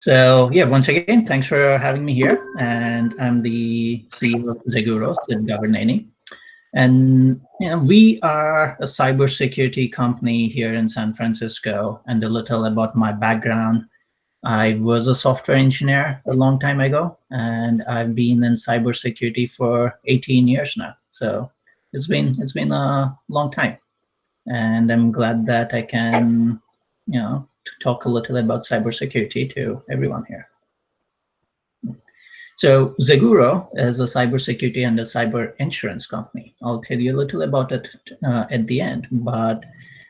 So yeah, once again, thanks for having me here. And I'm the CEO of Zeguro, Sid Gavirneni. And we are a cybersecurity company here in San Francisco. And a little about my background. I was a software engineer a long time ago, and I've been in cybersecurity for 18 years now. So it's been a long time, and I'm glad that I can, to talk a little about cybersecurity to everyone here. So Zeguro is a cybersecurity and a cyber insurance company. I'll tell you a little about it at the end, but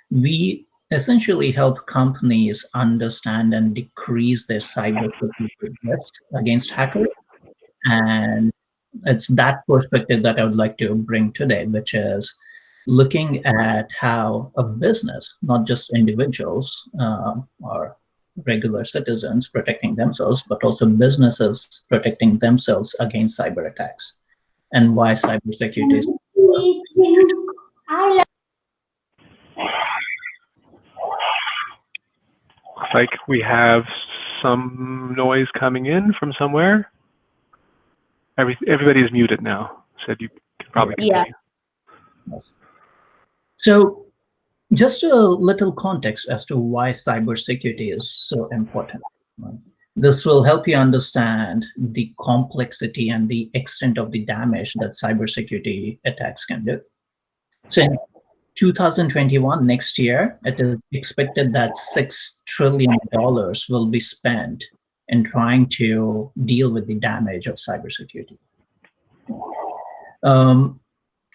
we essentially help companies understand and decrease their cybersecurity risk against hackers. And it's that perspective that I would like to bring today, which is looking at how a business, not just individuals or regular citizens protecting themselves, but also businesses protecting themselves against cyber attacks, and why cybersecurity is. Looks like we have some noise coming in from somewhere. Everybody is muted now, so you can probably continue. Yes. So just a little context as to why cybersecurity is so important. This will help you understand the complexity and the extent of the damage that cybersecurity attacks can do. So in 2021, next year, it is expected that $6 trillion will be spent in trying to deal with the damage of cybersecurity.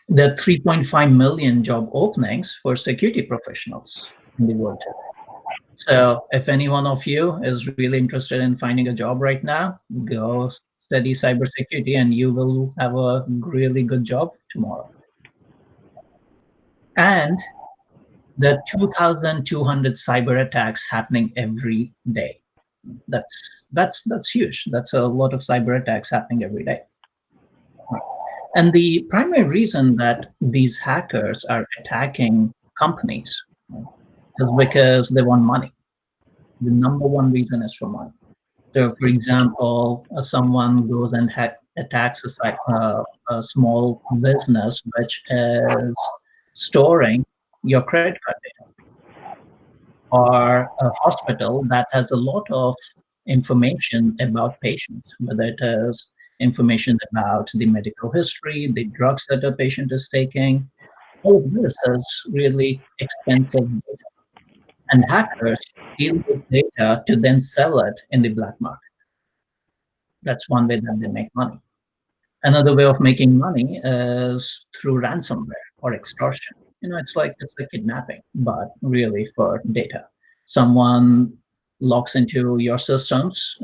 There are 3.5 million job openings for security professionals in the world today. So if any one of you is really interested in finding a job right now, go study cybersecurity and you will have a really good job tomorrow. And there are 2,200 cyber attacks happening every day. That's huge. That's a lot of cyber attacks happening every day. And the primary reason that these hackers are attacking companies is because they want money. The number one reason is for money. So, for example, someone goes and attacks a small business which is storing your credit card data, or a hospital that has a lot of information about patients, whether it is information about the medical history, the drugs that a patient is taking. All of this is really expensive data. And hackers steal this data to then sell it in the black market. That's one way that they make money. Another way of making money is through ransomware or extortion. It's like kidnapping, but really for data. Someone logs into your systems,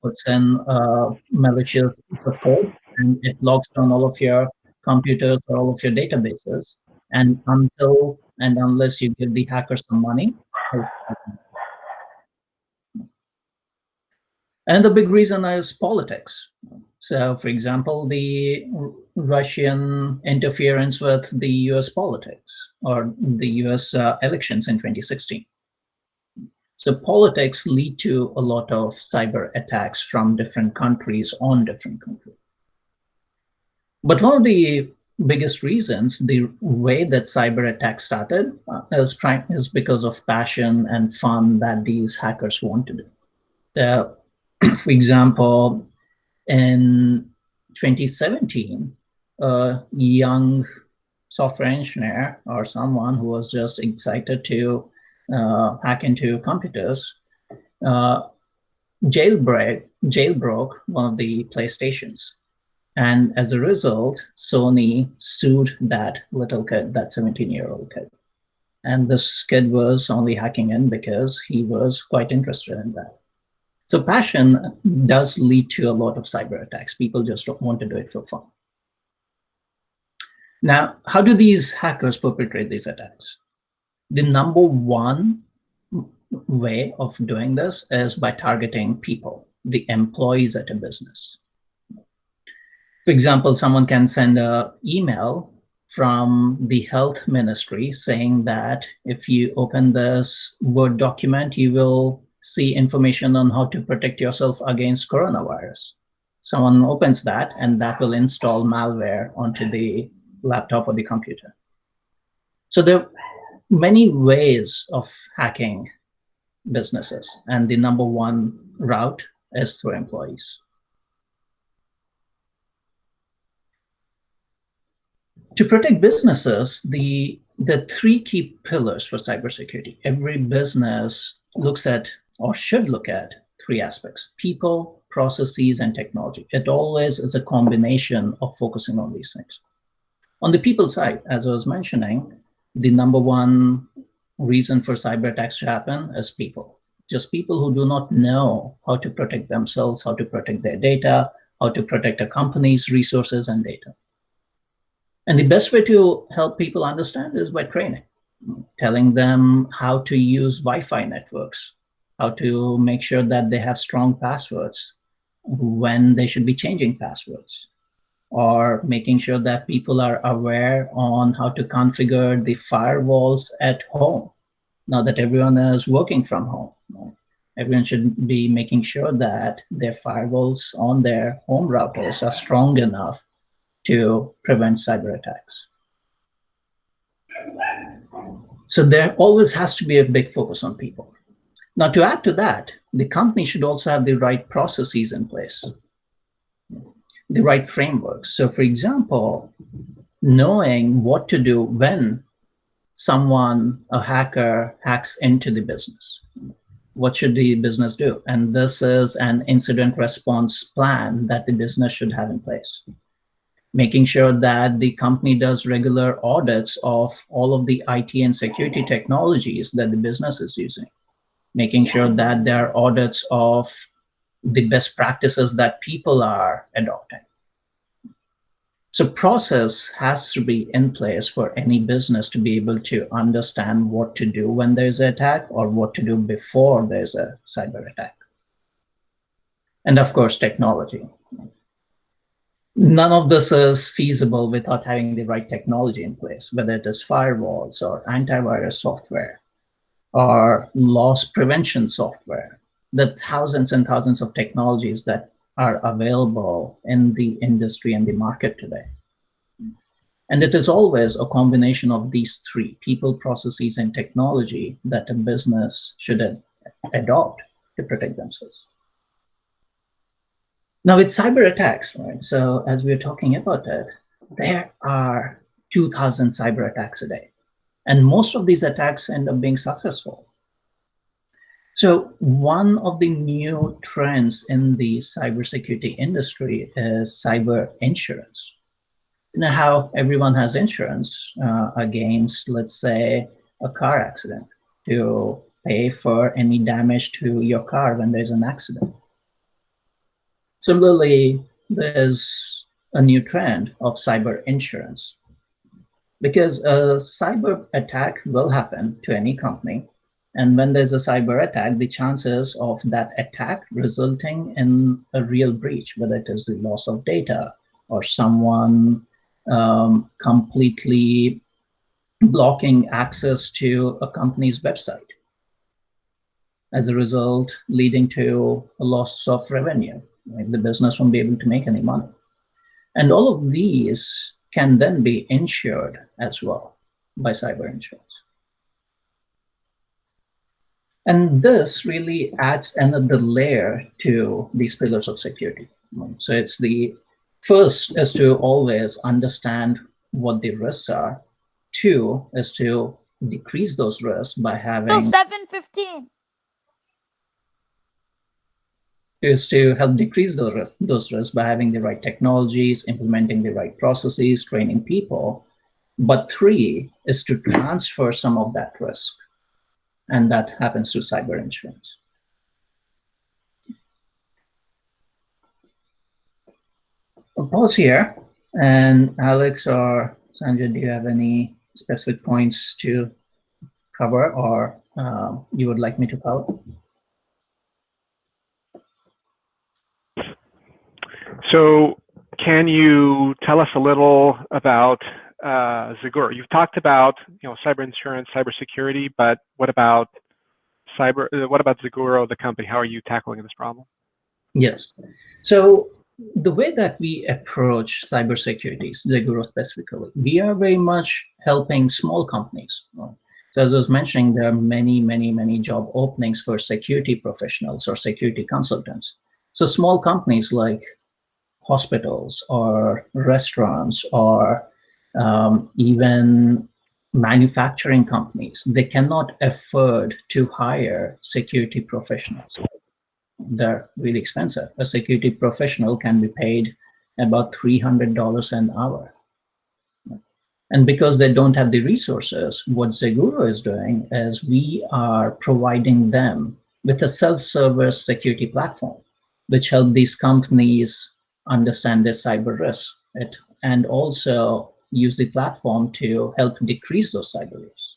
puts in a malicious piece of code, and it logs down all of your computers or all of your databases. And until and unless you give the hackers some money. And the big reason is politics. So, for example, the Russian interference with the US politics or the US elections in 2016. So politics lead to a lot of cyber attacks from different countries on different countries. But one of the biggest reasons, the way that cyber attacks started is because of passion and fun that these hackers want to do. So, for example, in 2017, a young software engineer or someone who was just excited to hack into computers jailbroke one of the PlayStations. And as a result, Sony sued that little kid, that 17-year-old kid. And this kid was only hacking in because he was quite interested in that. So passion does lead to a lot of cyber attacks. People just don't want to do it for fun. Now, how do these hackers perpetrate these attacks? The number one way of doing this is by targeting people, the employees at a business. For example, someone can send an email from the health ministry saying that if you open this Word document, you will see information on how to protect yourself against coronavirus. Someone opens that, and that will install malware onto the laptop or the computer. So there are many ways of hacking businesses, and the number one route is through employees. To protect businesses, the three key pillars for cybersecurity. Every business looks at, or should look at, three aspects: people, processes, and technology. It always is a combination of focusing on these things. On the people side, as I was mentioning, the number one reason for cyber attacks to happen is people. Just people who do not know how to protect themselves, how to protect their data, how to protect a company's resources and data. And the best way to help people understand is by training, telling them how to use Wi-Fi networks, how to make sure that they have strong passwords, when they should be changing passwords, or making sure that people are aware on how to configure the firewalls at home. Now that everyone is working from home, everyone should be making sure that their firewalls on their home routers are strong enough to prevent cyber attacks. So there always has to be a big focus on people. Now, to add to that, the company should also have the right processes in place, the right frameworks. So for example, knowing what to do when someone, a hacker, hacks into the business. What should the business do? And this is an incident response plan that the business should have in place. Making sure that the company does regular audits of all of the IT and security technologies that the business is using. Making sure that there are audits of the best practices that people are adopting. So process has to be in place for any business to be able to understand what to do when there's an attack or what to do before there's a cyber attack. And of course, technology. None of this is feasible without having the right technology in place, whether it is firewalls or antivirus software or loss prevention software. The thousands and thousands of technologies that are available in the industry and the market today. And it is always a combination of these three: people, processes, and technology, that a business should adopt to protect themselves. Now with cyber attacks, right? So as we're talking about it, there are 2,000 cyber attacks a day. And most of these attacks end up being successful. So one of the new trends in the cybersecurity industry is cyber insurance. You know how everyone has insurance against, let's say, a car accident, to pay for any damage to your car when there's an accident. Similarly, there's a new trend of cyber insurance, because a cyber attack will happen to any company. And when there's a cyber attack, the chances of that attack resulting in a real breach, whether it is the loss of data or someone completely blocking access to a company's website, as a result leading to a loss of revenue. Like the business won't be able to make any money. And all of these can then be insured as well by cyber insurance. And this really adds another layer to these pillars of security. So it's the first is to always understand what the risks are. Two is to decrease those risks by having... 7:15. Is to help decrease those risks by having the right technologies, implementing the right processes, training people. But three is to transfer some of that risk. And that happens through cyber insurance. I'll pause here. And Alex or Sanjay, do you have any specific points to cover, or you would like me to cover? So can you tell us a little about Zeguro? You've talked about cyber insurance, cyber security, but what about what about Zeguro, the company? How are you tackling this problem? Yes. So the way that we approach cybersecurity, Zeguro specifically, we are very much helping small companies. So as I was mentioning, there are many job openings for security professionals or security consultants. So small companies like hospitals or restaurants or even manufacturing companies, they cannot afford to hire security professionals. They're really expensive. A security professional can be paid about $300 an hour. And because they don't have the resources, what Zeguro is doing is we are providing them with a self-service security platform, which help these companies understand their cyber risk and also use the platform to help decrease those cyber risks.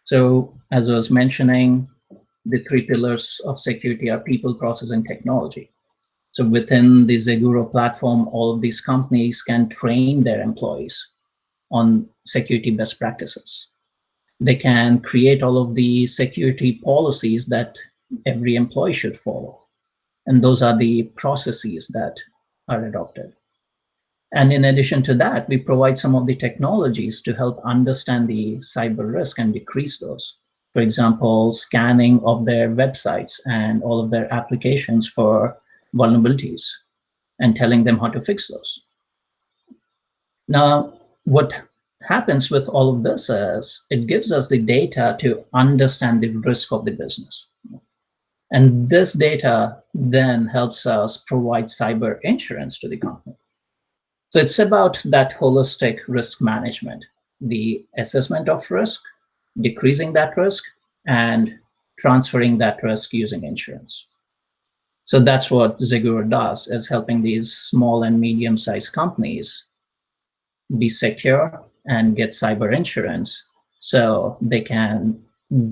So as I was mentioning, the three pillars of security are people, process, and technology. So within the Zeguro platform, all of these companies can train their employees on security best practices. They can create all of the security policies that every employee should follow. And those are the processes that are adopted. And in addition to that, we provide some of the technologies to help understand the cyber risk and decrease those. For example, scanning of their websites and all of their applications for vulnerabilities and telling them how to fix those. Now, what happens with all of this is it gives us the data to understand the risk of the business. And this data then helps us provide cyber insurance to the company. So it's about that holistic risk management, the assessment of risk, decreasing that risk, and transferring that risk using insurance. So that's what Zeguro does, is helping these small and medium-sized companies be secure and get cyber insurance so they can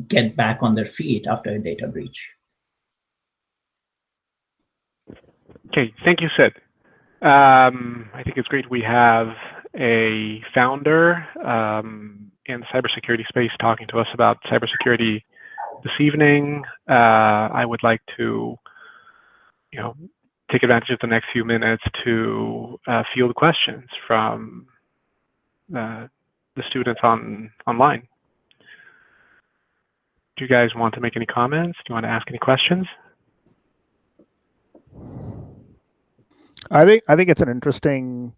get back on their feet after a data breach. Okay, thank you, Sid. I think it's great we have a founder in the cybersecurity space talking to us about cybersecurity this evening. I would like to, take advantage of the next few minutes to field questions from the students online. Do you guys want to make any comments? Do you want to ask any questions? I think it's an interesting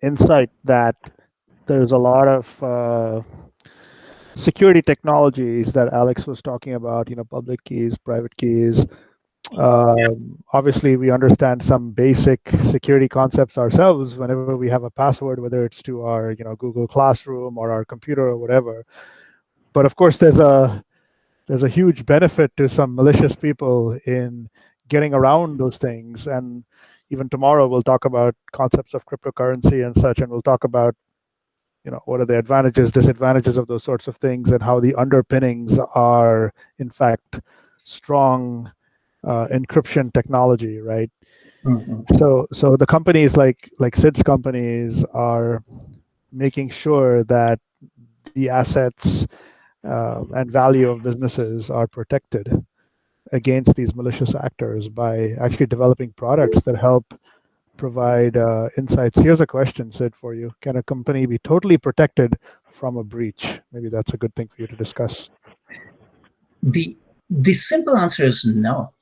insight that there's a lot of security technologies that Alex was talking about, public keys, private keys. Obviously, we understand some basic security concepts ourselves whenever we have a password, whether it's to our Google Classroom or our computer or whatever. But of course, there's a huge benefit to some malicious people in getting around those things. And even tomorrow, we'll talk about concepts of cryptocurrency and such, and we'll talk about what are the advantages, disadvantages of those sorts of things, and how the underpinnings are, in fact, strong encryption technology, right? Mm-hmm. So the companies like Sid's companies are making sure that the assets and value of businesses are protected against these malicious actors by actually developing products that help provide insights. Here's a question, Sid, for you. Can a company be totally protected from a breach? Maybe that's a good thing for you to discuss. The simple answer is no.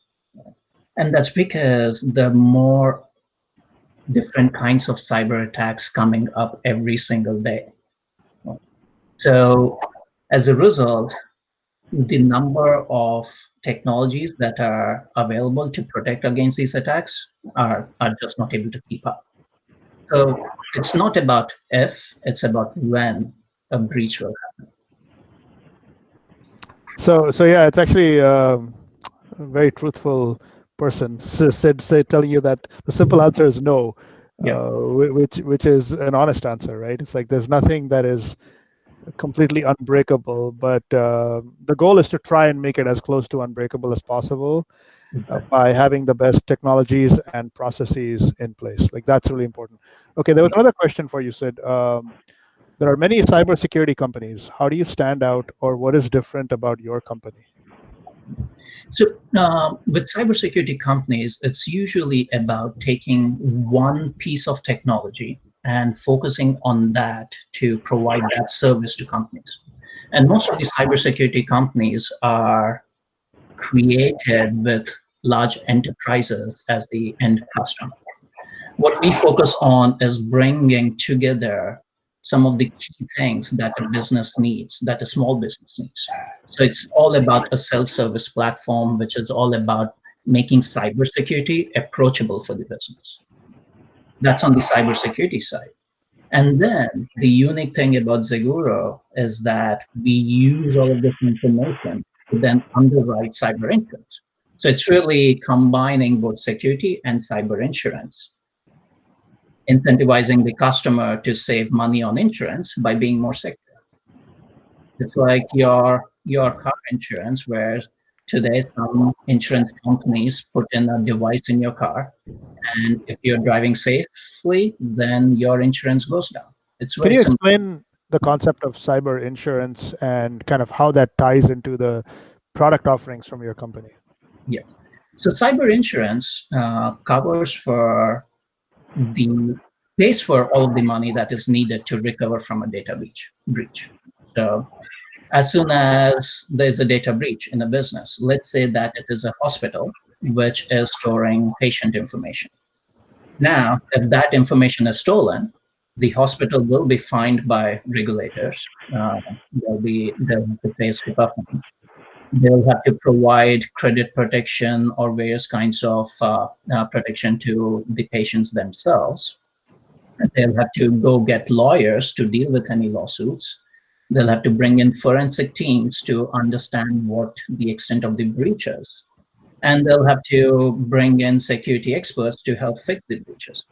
And that's because there are more different kinds of cyber attacks coming up every single day. So as a result, the number of technologies that are available to protect against these attacks are just not able to keep up. So it's not about if, it's about when a breach will happen. So yeah, it's actually a very truthful person. Sid telling you that the simple answer is no, which is an honest answer, right? It's like there's nothing that is completely unbreakable, but the goal is to try and make it as close to unbreakable as possible by having the best technologies and processes in place. Like that's really important. Okay, there was another question for you, Sid. There are many cybersecurity companies. How do you stand out, or what is different about your company? So with cybersecurity companies, it's usually about taking one piece of technology and focusing on that to provide that service to companies. And most of these cybersecurity companies are created with large enterprises as the end customer. What we focus on is bringing together some of the key things that a business needs, that a small business needs. So it's all about a self-service platform, which is all about making cybersecurity approachable for the business. That's on the cybersecurity side. And then the unique thing about Zeguro is that we use all of this information to then underwrite cyber insurance. So it's really combining both security and cyber insurance, incentivizing the customer to save money on insurance by being more secure. It's like your car insurance, where today some insurance companies put in a device in your car, and if you're driving safely, then your insurance goes down. It's Can very you simple. explain the concept of cyber insurance and kind of how that ties into the product offerings from your company? Yes. So cyber insurance covers for the pays for all of the money that is needed to recover from a data breach. So as soon as there's a data breach in a business, let's say that it is a hospital which is storing patient information. Now, if that information is stolen, the hospital will be fined by regulators. They'll have to pay HIPAA fines. They'll have to provide credit protection or various kinds of protection to the patients themselves. They'll have to go get lawyers to deal with any lawsuits. They'll have to bring in forensic teams to understand what the extent of the breach is. And they'll have to bring in security experts to help fix the breaches.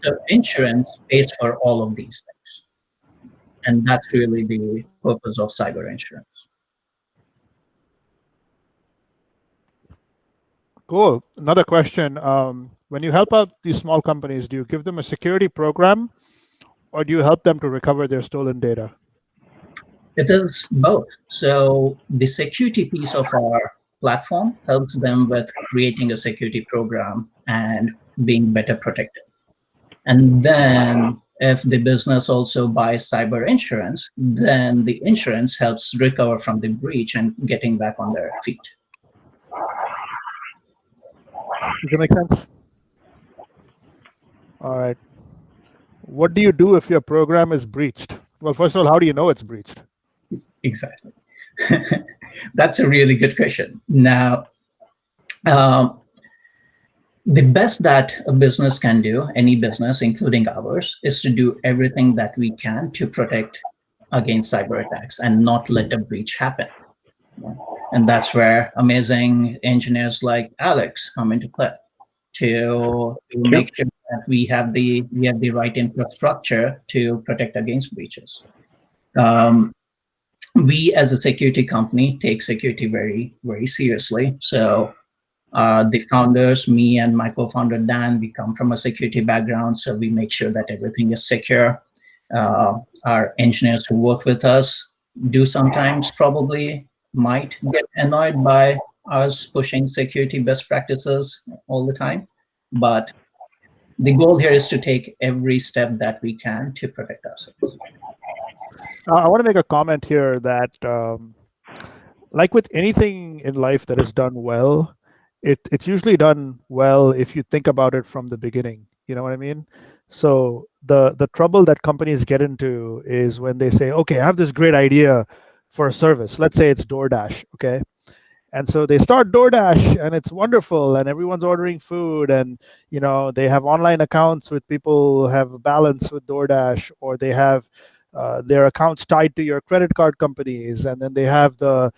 So insurance pays for all of these things. And that's really the purpose of cyber insurance. Cool. Another question. When you help out these small companies, do you give them a security program or do you help them to recover their stolen data? It is both. So the security piece of our platform helps them with creating a security program and being better protected. And then if the business also buys cyber insurance, then the insurance helps recover from the breach and getting back on their feet. Does that make sense? All right. What do you do if your program is breached? Well, first of all, how do you know it's breached? Exactly. That's a really good question. Now, the best that a business can do, any business, including ours, is to do everything that we can to protect against cyber attacks and not let a breach happen. And that's where amazing engineers like Alex come into play to make sure that we have the right infrastructure to protect against breaches. We as a security company take security very, very seriously. So the founders, me and my co-founder Dan, we come from a security background, so we make sure that everything is secure. Our engineers who work with us do sometimes probably might get annoyed by us pushing security best practices all the time, but the goal here is to take every step that we can to protect ourselves. I want to make a comment here that, like with anything in life that is done well, it's usually done well if you think about it from the beginning. You know what I mean? So the trouble that companies get into is when they say, okay, I have this great idea for a service. Let's say it's DoorDash, okay? And so they start DoorDash and it's wonderful and everyone's ordering food and they have online accounts with people who have a balance with DoorDash, or they have their accounts tied to your credit card companies, and then they have the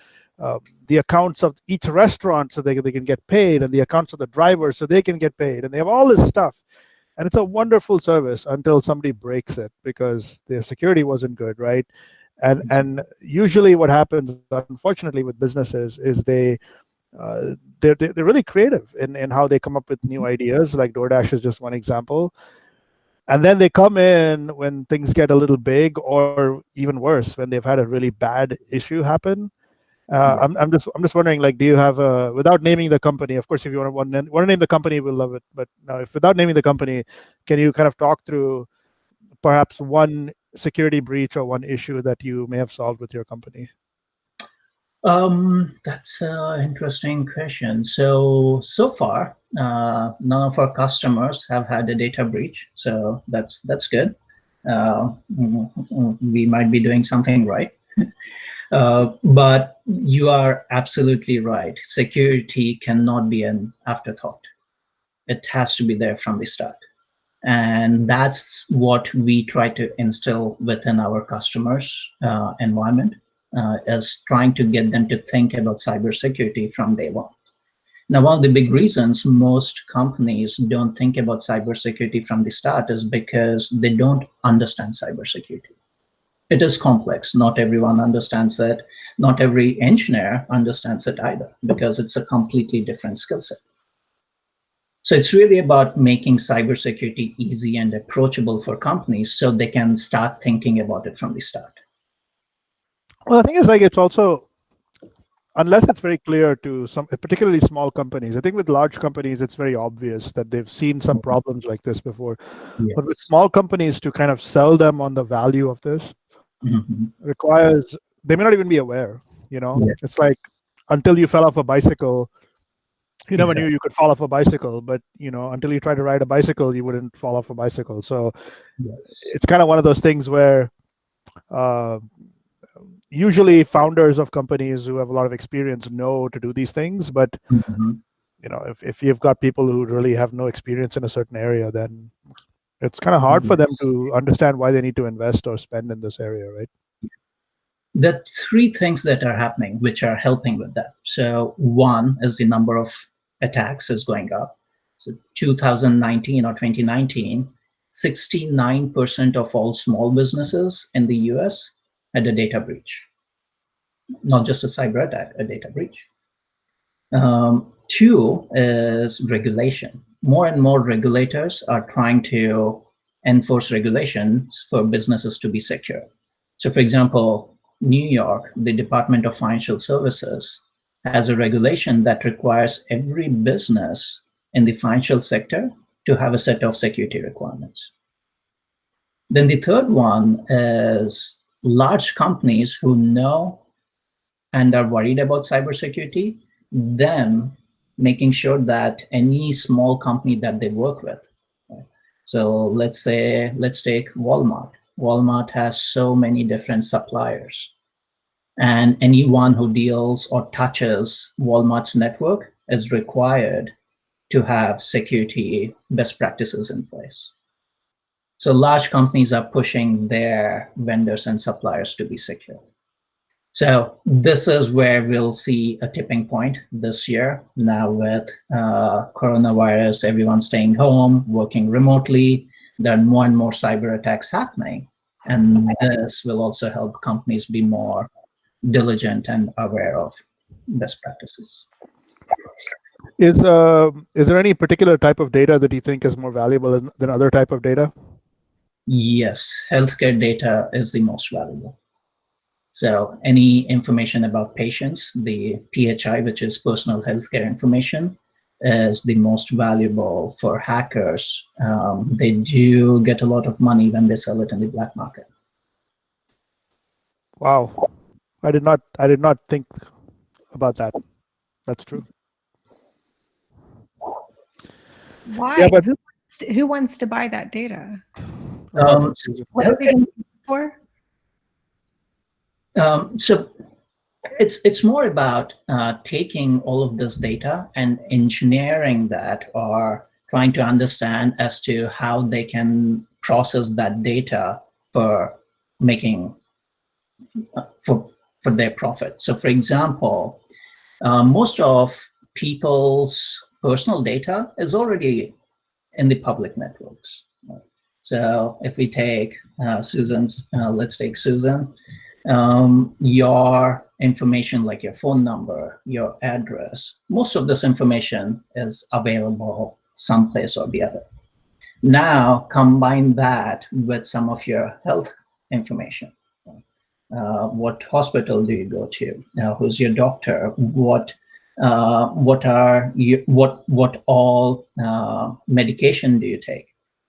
accounts of each restaurant so they can get paid, and the accounts of the drivers so they can get paid, and they have all this stuff. And it's a wonderful service until somebody breaks it because their security wasn't good, right? And usually what happens, unfortunately, with businesses is they're really creative in how they come up with new ideas. Like DoorDash is just one example. And then they come in when things get a little big, or even worse, when they've had a really bad issue happen. I'm just wondering, like, do you have without naming the company? Of course, if you want to name the company, we'll love it. But now, if without naming the company, can you kind of talk through perhaps one security breach or one issue that you may have solved with your company? That's an interesting question. So far, none of our customers have had a data breach, so that's good. We might be doing something right. But you are absolutely right. Security cannot be an afterthought. It has to be there from the start. And that's what we try to instill within our customers' environment, is trying to get them to think about cybersecurity from day one. Now, one of the big reasons most companies don't think about cybersecurity from the start is because they don't understand cybersecurity. It is complex. Not everyone understands it. Not every engineer understands it either, because it's a completely different skill set. So it's really about making cybersecurity easy and approachable for companies so they can start thinking about it from the start. Well, the thing is, like, it's also, unless it's very clear to some, particularly small companies. I think with large companies, it's very obvious that they've seen some problems like this before. Yeah. But with small companies, to kind of sell them on the value of this requires, they may not even be aware. Yeah. It's like, until you fell off a bicycle, you never knew you could fall off a bicycle, but until you try to ride a bicycle, you wouldn't fall off a bicycle. So it's kind of one of those things where usually founders of companies who have a lot of experience know to do these things, but if you've got people who really have no experience in a certain area, then it's kind of hard for them to understand why they need to invest or spend in this area, right? There are three things that are happening which are helping with that. So one is the number of attacks is going up. So 2019 or 2019, 69% of all small businesses in the US had a data breach. Not just a cyber attack, a data breach. Two is regulation. More and more regulators are trying to enforce regulations for businesses to be secure. So for example, New York, the Department of Financial Services has a regulation that requires every business in the financial sector to have a set of security requirements. Then the third one is large companies who know and are worried about cybersecurity, them making sure that any small company that they work with. So let's take Walmart. Walmart has so many different suppliers. And anyone who deals or touches Walmart's network is required to have security best practices in place. So large companies are pushing their vendors and suppliers to be secure. So this is where we'll see a tipping point this year. Now with coronavirus, everyone staying home, working remotely, there are more and more cyber attacks happening. And this will also help companies be more diligent and aware of best practices. Is there any particular type of data that you think is more valuable than other type of data? Yes, healthcare data is the most valuable. So any information about patients, the PHI, which is personal healthcare information, is the most valuable for hackers. They do get a lot of money when they sell it in the black market. Wow. I did not think about that. That's true. Why? Yeah, but who wants to buy that data? What are they going to use it for? So it's more about taking all of this data and engineering that, or trying to understand as to how they can process that data for making for their profit. So for example, most of people's personal data is already in the public networks. So if we take Susan's, let's take Susan, your information like your phone number, your address, most of this information is available someplace or the other. Now combine that with some of your health information. what hospital do you go to? Who's your doctor? What all medication do you take?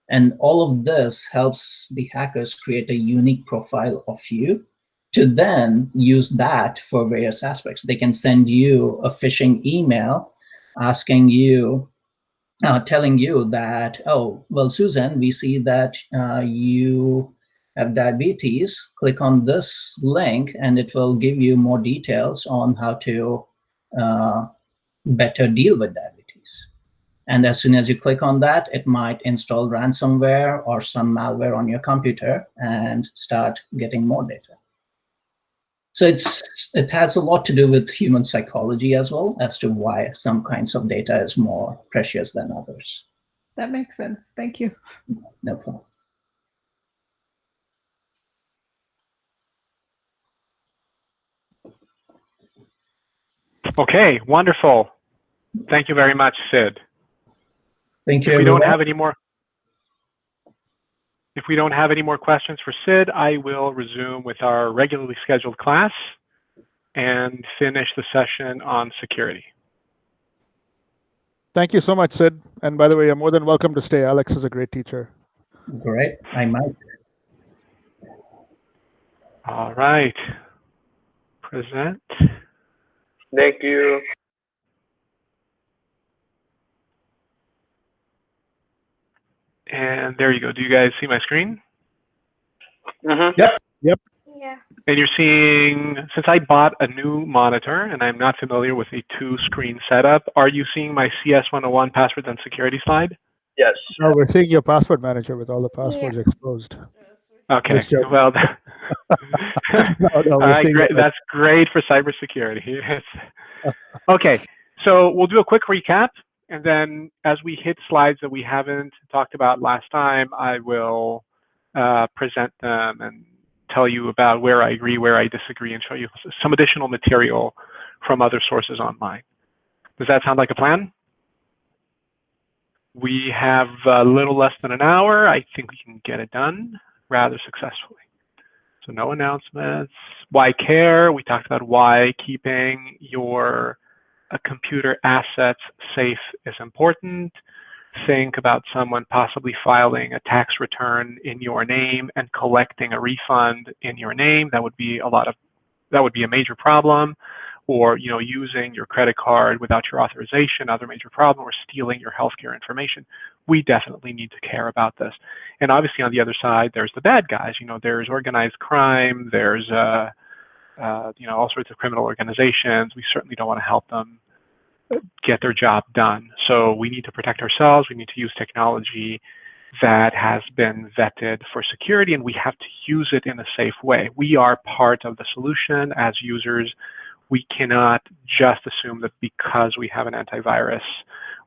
And all of this helps the hackers create a unique profile of you to then use that for various aspects. They can send you a phishing email asking you, telling you that, oh, well, Susan, we see that you have diabetes. Click on this link and it will give you more details on how to better deal with diabetes. And as soon as you click on that, it might install ransomware or some malware on your computer and start getting more data. So it has a lot to do with human psychology as well, as to why some kinds of data is more precious than others. That makes sense. Thank you. No problem. Okay, wonderful. Thank you very much, Sid. Thank you, If we everyone. don't have any more questions for Sid, I will resume with our regularly scheduled class and finish the session on security. Thank you so much, Sid. And by the way, you're more than welcome to stay. Alex is a great teacher. Great, I might. All right. Present. Thank you. And there you go. Do you guys see my screen? Mm-hmm. Yep. Yep. Yeah. And you're seeing, since I bought a new monitor and I'm not familiar with a 2-screen setup, are you seeing my CS101 passwords and security slide? Yes. No, we're seeing your password manager with all the passwords exposed. Okay, Nice job. well, No, all we're right, seeing great. it. That's great for cybersecurity. Okay, so we'll do a quick recap, and then as we hit slides that we haven't talked about last time, I will present them and tell you about where I agree, where I disagree, and show you some additional material from other sources online. Does that sound like a plan? We have a little less than an hour. I think we can get it done rather successfully. So no announcements. Why care? We talked about why keeping your computer assets safe is important. Think about someone possibly filing a tax return in your name and collecting a refund in your name. That would be a major problem. Or using your credit card without your authorization, other major problem, or stealing your healthcare information. We definitely need to care about this. And obviously on the other side, there's the bad guys. There's organized crime, there's all sorts of criminal organizations. We certainly don't want to help them get their job done. So we need to protect ourselves. We need to use technology that has been vetted for security, and we have to use it in a safe way. We are part of the solution as users. We cannot just assume that because we have an antivirus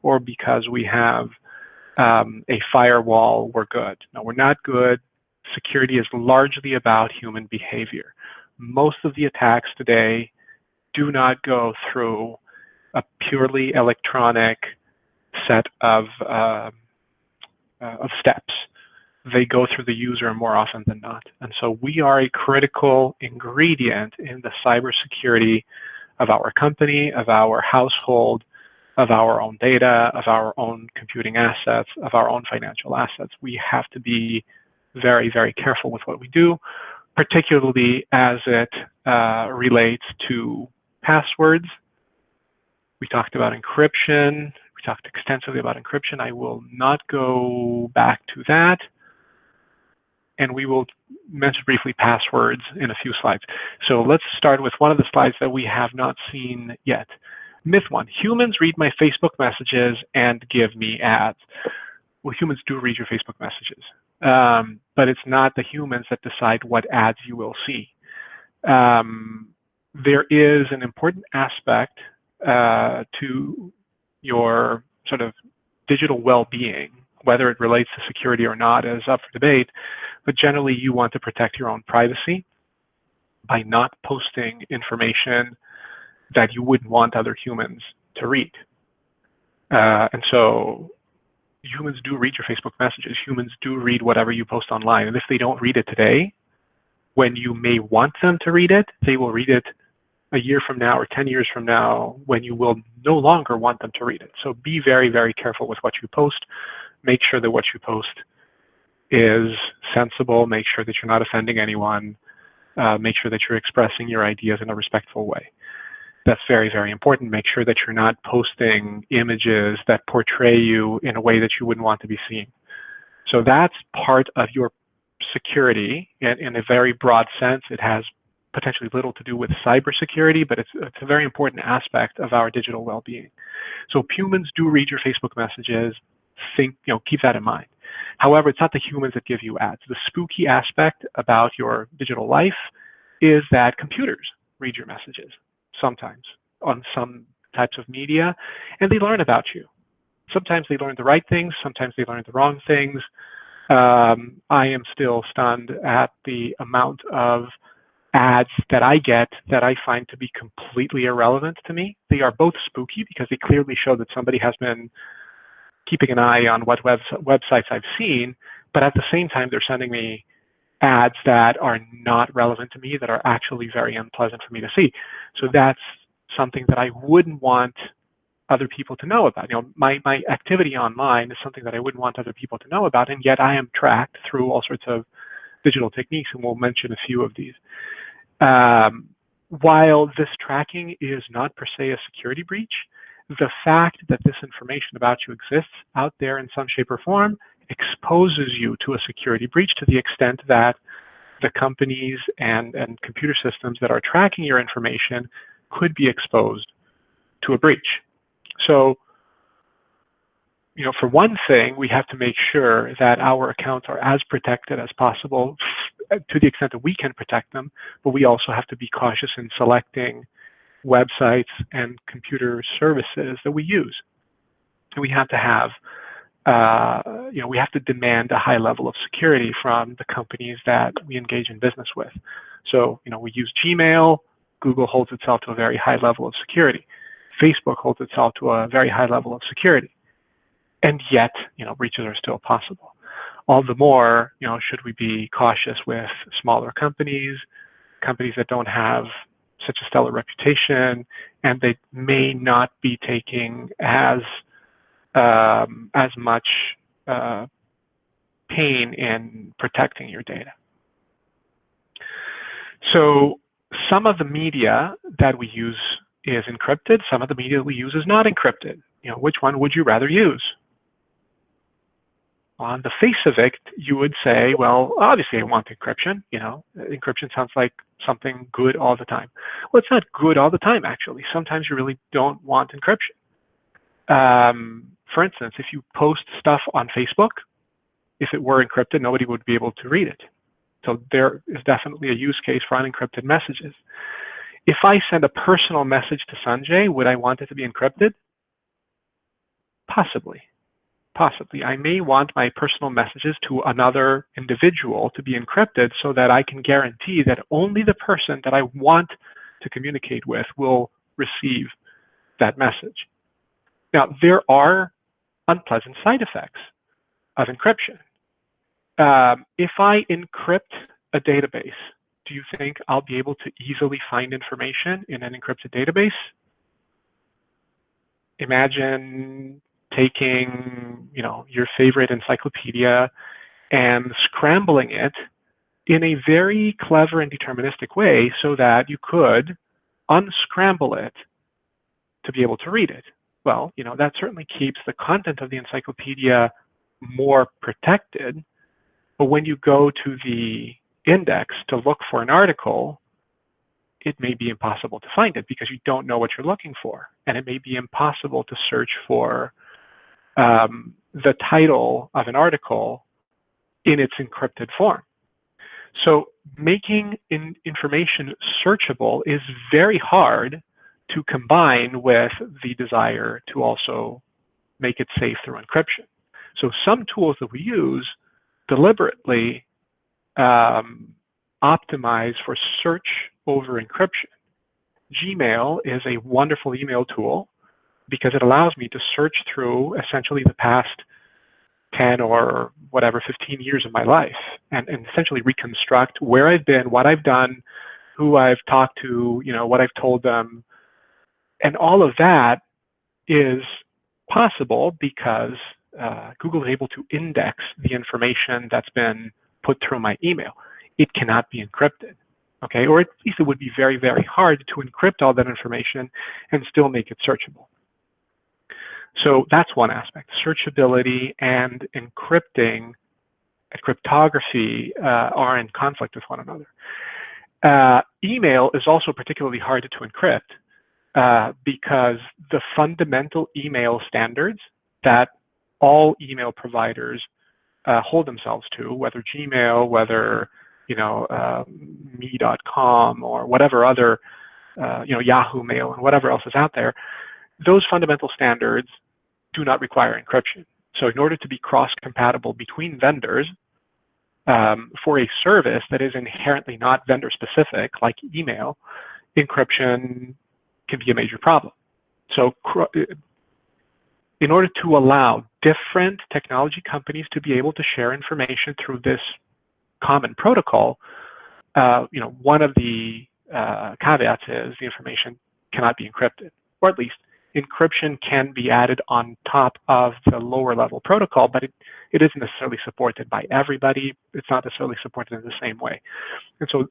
or because we have a firewall, we're good. No, we're not good. Security is largely about human behavior. Most of the attacks today do not go through a purely electronic set of steps. They go through the user more often than not. And so we are a critical ingredient in the cybersecurity of our company, of our household, of our own data, of our own computing assets, of our own financial assets. We have to be very, very careful with what we do, particularly as it relates to passwords. We talked about encryption. We talked extensively about encryption. I will not go back to that. And we will mention briefly passwords in a few slides. So let's start with one of the slides that we have not seen yet. Myth 1, humans read my Facebook messages and give me ads. Well, humans do read your Facebook messages, but it's not the humans that decide what ads you will see. There is an important aspect to your sort of digital well-being. Whether it relates to security or not is up for debate, but generally you want to protect your own privacy by not posting information that you wouldn't want other humans to read. And so humans do read your Facebook messages. Humans do read whatever you post online. And if they don't read it today, when you may want them to read it, they will read it a year from now or 10 years from now when you will no longer want them to read it. So be very, very careful with what you post. Make sure that what you post is sensible. Make sure that you're not offending anyone. Make sure that you're expressing your ideas in a respectful way. That's very, very important. Make sure that you're not posting images that portray you in a way that you wouldn't want to be seen. So that's part of your security in a very broad sense. It has potentially little to do with cybersecurity, but it's a very important aspect of our digital well-being. So humans do read your Facebook messages. Keep that in mind. However, it's not the humans that give you ads. The spooky aspect about your digital life is that computers read your messages sometimes on some types of media, and they learn about you. Sometimes they learn the right things, sometimes they learn the wrong things. I am still stunned at the amount of ads that I get that I find to be completely irrelevant to me. They are both spooky because they clearly show that somebody has been keeping an eye on what websites I've seen, but at the same time, they're sending me ads that are not relevant to me, that are actually very unpleasant for me to see. So that's something that I wouldn't want other people to know about. My activity online is something that I wouldn't want other people to know about, and yet I am tracked through all sorts of digital techniques, and we'll mention a few of these. While this tracking is not per se a security breach, the fact that this information about you exists out there in some shape or form exposes you to a security breach to the extent that the companies and computer systems that are tracking your information could be exposed to a breach. So, for one thing, we have to make sure that our accounts are as protected as possible to the extent that we can protect them, but we also have to be cautious in selecting websites and computer services that we use. And we have to have, we have to demand a high level of security from the companies that we engage in business with. So, we use Gmail. Google holds itself to a very high level of security. Facebook holds itself to a very high level of security. And yet, breaches are still possible. All the more, should we be cautious with smaller companies that don't have such a stellar reputation, and they may not be taking as much pain in protecting your data. So some of the media that we use is encrypted. Some of the media we use is not encrypted. Which one would you rather use? On the face of it, you would say, well, obviously I want encryption. Encryption sounds like something good all the time. Well, it's not good all the time, actually. Sometimes you really don't want encryption. For instance, if you post stuff on Facebook, if it were encrypted, nobody would be able to read it. So there is definitely a use case for unencrypted messages. If I send a personal message to Sanjay, would I want it to be encrypted? Possibly. Possibly. I may want my personal messages to another individual to be encrypted so that I can guarantee that only the person that I want to communicate with will receive that message. Now, there are unpleasant side effects of encryption. If I encrypt a database, do you think I'll be able to easily find information in an encrypted database? Imagine taking, your favorite encyclopedia and scrambling it in a very clever and deterministic way so that you could unscramble it to be able to read it. Well, that certainly keeps the content of the encyclopedia more protected. But when you go to the index to look for an article, it may be impossible to find it because you don't know what you're looking for. And it may be impossible to search for the title of an article in its encrypted form. So making information searchable is very hard to combine with the desire to also make it safe through encryption. So some tools that we use deliberately optimize for search over encryption. Gmail is a wonderful email tool because it allows me to search through essentially the past 10 or whatever, 15 years of my life and essentially reconstruct where I've been, what I've done, who I've talked to, what I've told them. And all of that is possible because Google is able to index the information that's been put through my email. It cannot be encrypted, okay? Or at least it would be very, very hard to encrypt all that information and still make it searchable. So that's one aspect. Searchability and cryptography are in conflict with one another. Email is also particularly hard to encrypt because the fundamental email standards that all email providers hold themselves to, whether Gmail, whether me.com or whatever other, Yahoo Mail and whatever else is out there, those fundamental standards do not require encryption. So in order to be cross-compatible between vendors for a service that is inherently not vendor-specific, like email, encryption can be a major problem. So in order to allow different technology companies to be able to share information through this common protocol, one of the caveats is the information cannot be encrypted, or at least encryption can be added on top of the lower level protocol, but it isn't necessarily supported by everybody. It's not necessarily supported in the same way. And so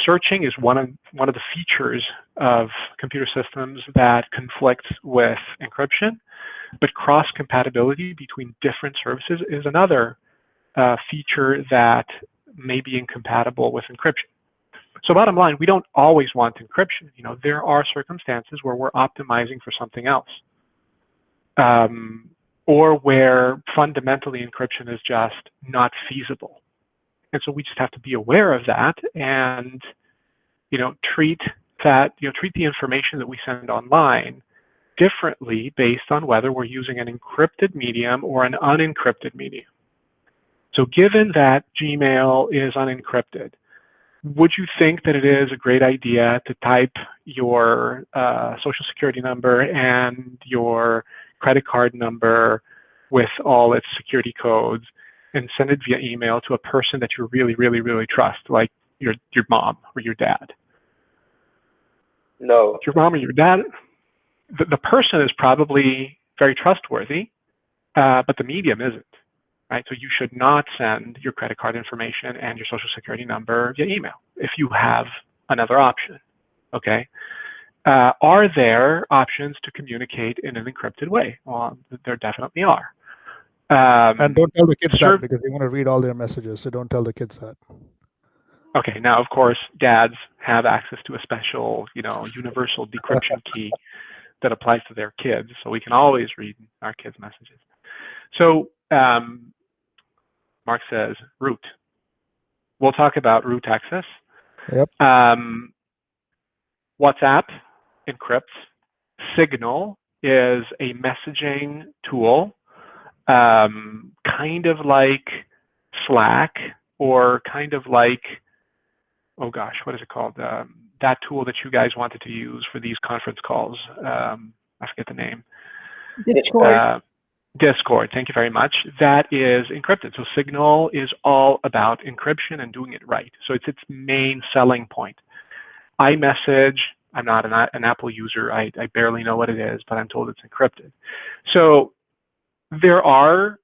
searching is one of the features of computer systems that conflicts with encryption, but cross-compatibility between different services is another feature that may be incompatible with encryption. So bottom line, we don't always want encryption. There are circumstances where we're optimizing for something else, or where fundamentally encryption is just not feasible. And so we just have to be aware of that and, treat the information that we send online differently based on whether we're using an encrypted medium or an unencrypted medium. So given that Gmail is unencrypted, would you think that it is a great idea to type your social security number and your credit card number with all its security codes and send it via email to a person that you really, really, really trust, like your mom or your dad? No. Your mom or your dad, the person is probably very trustworthy, but the medium isn't. Right? So you should not send your credit card information and your social security number via email if you have another option, okay? Are there options to communicate in an encrypted way? Well, there definitely are. And don't tell the kids that because they want to read all their messages, so don't tell the kids that. Okay, now of course, dads have access to a special, universal decryption key that applies to their kids, so we can always read our kids' messages. So, Mark says root. We'll talk about root access. Yep. WhatsApp encrypts. Signal is a messaging tool, kind of like Slack or kind of like, oh gosh, what is it called? That tool that you guys wanted to use for these conference calls. I forget the name. Discord. Discord, thank you very much. That is encrypted. So Signal is all about encryption and doing it right. So it's its main selling point. iMessage, I'm not an Apple user. I barely know what it is, but I'm told it's encrypted. So there are,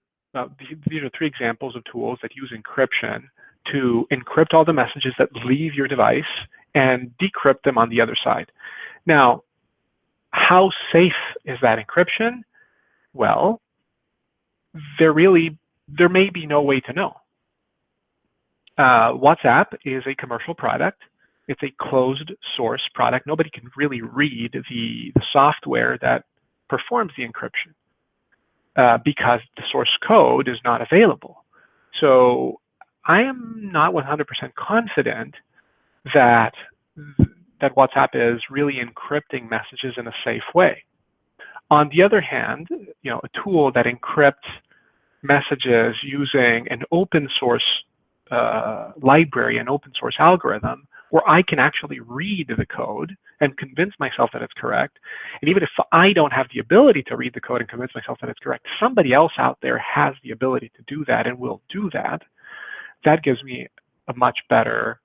these are 3 examples of tools that use encryption to encrypt all the messages that leave your device and decrypt them on the other side. Now, how safe is that encryption? Well, there may be no way to know. WhatsApp is a commercial product. It's a closed source product. Nobody can really read the software that performs the encryption because the source code is not available. So I am not 100% confident that WhatsApp is really encrypting messages in a safe way. On the other hand, a tool that encrypts messages using an open source library, an open source algorithm, where I can actually read the code and convince myself that it's correct. And even if I don't have the ability to read the code and convince myself that it's correct, somebody else out there has the ability to do that and will do that. That gives me a much better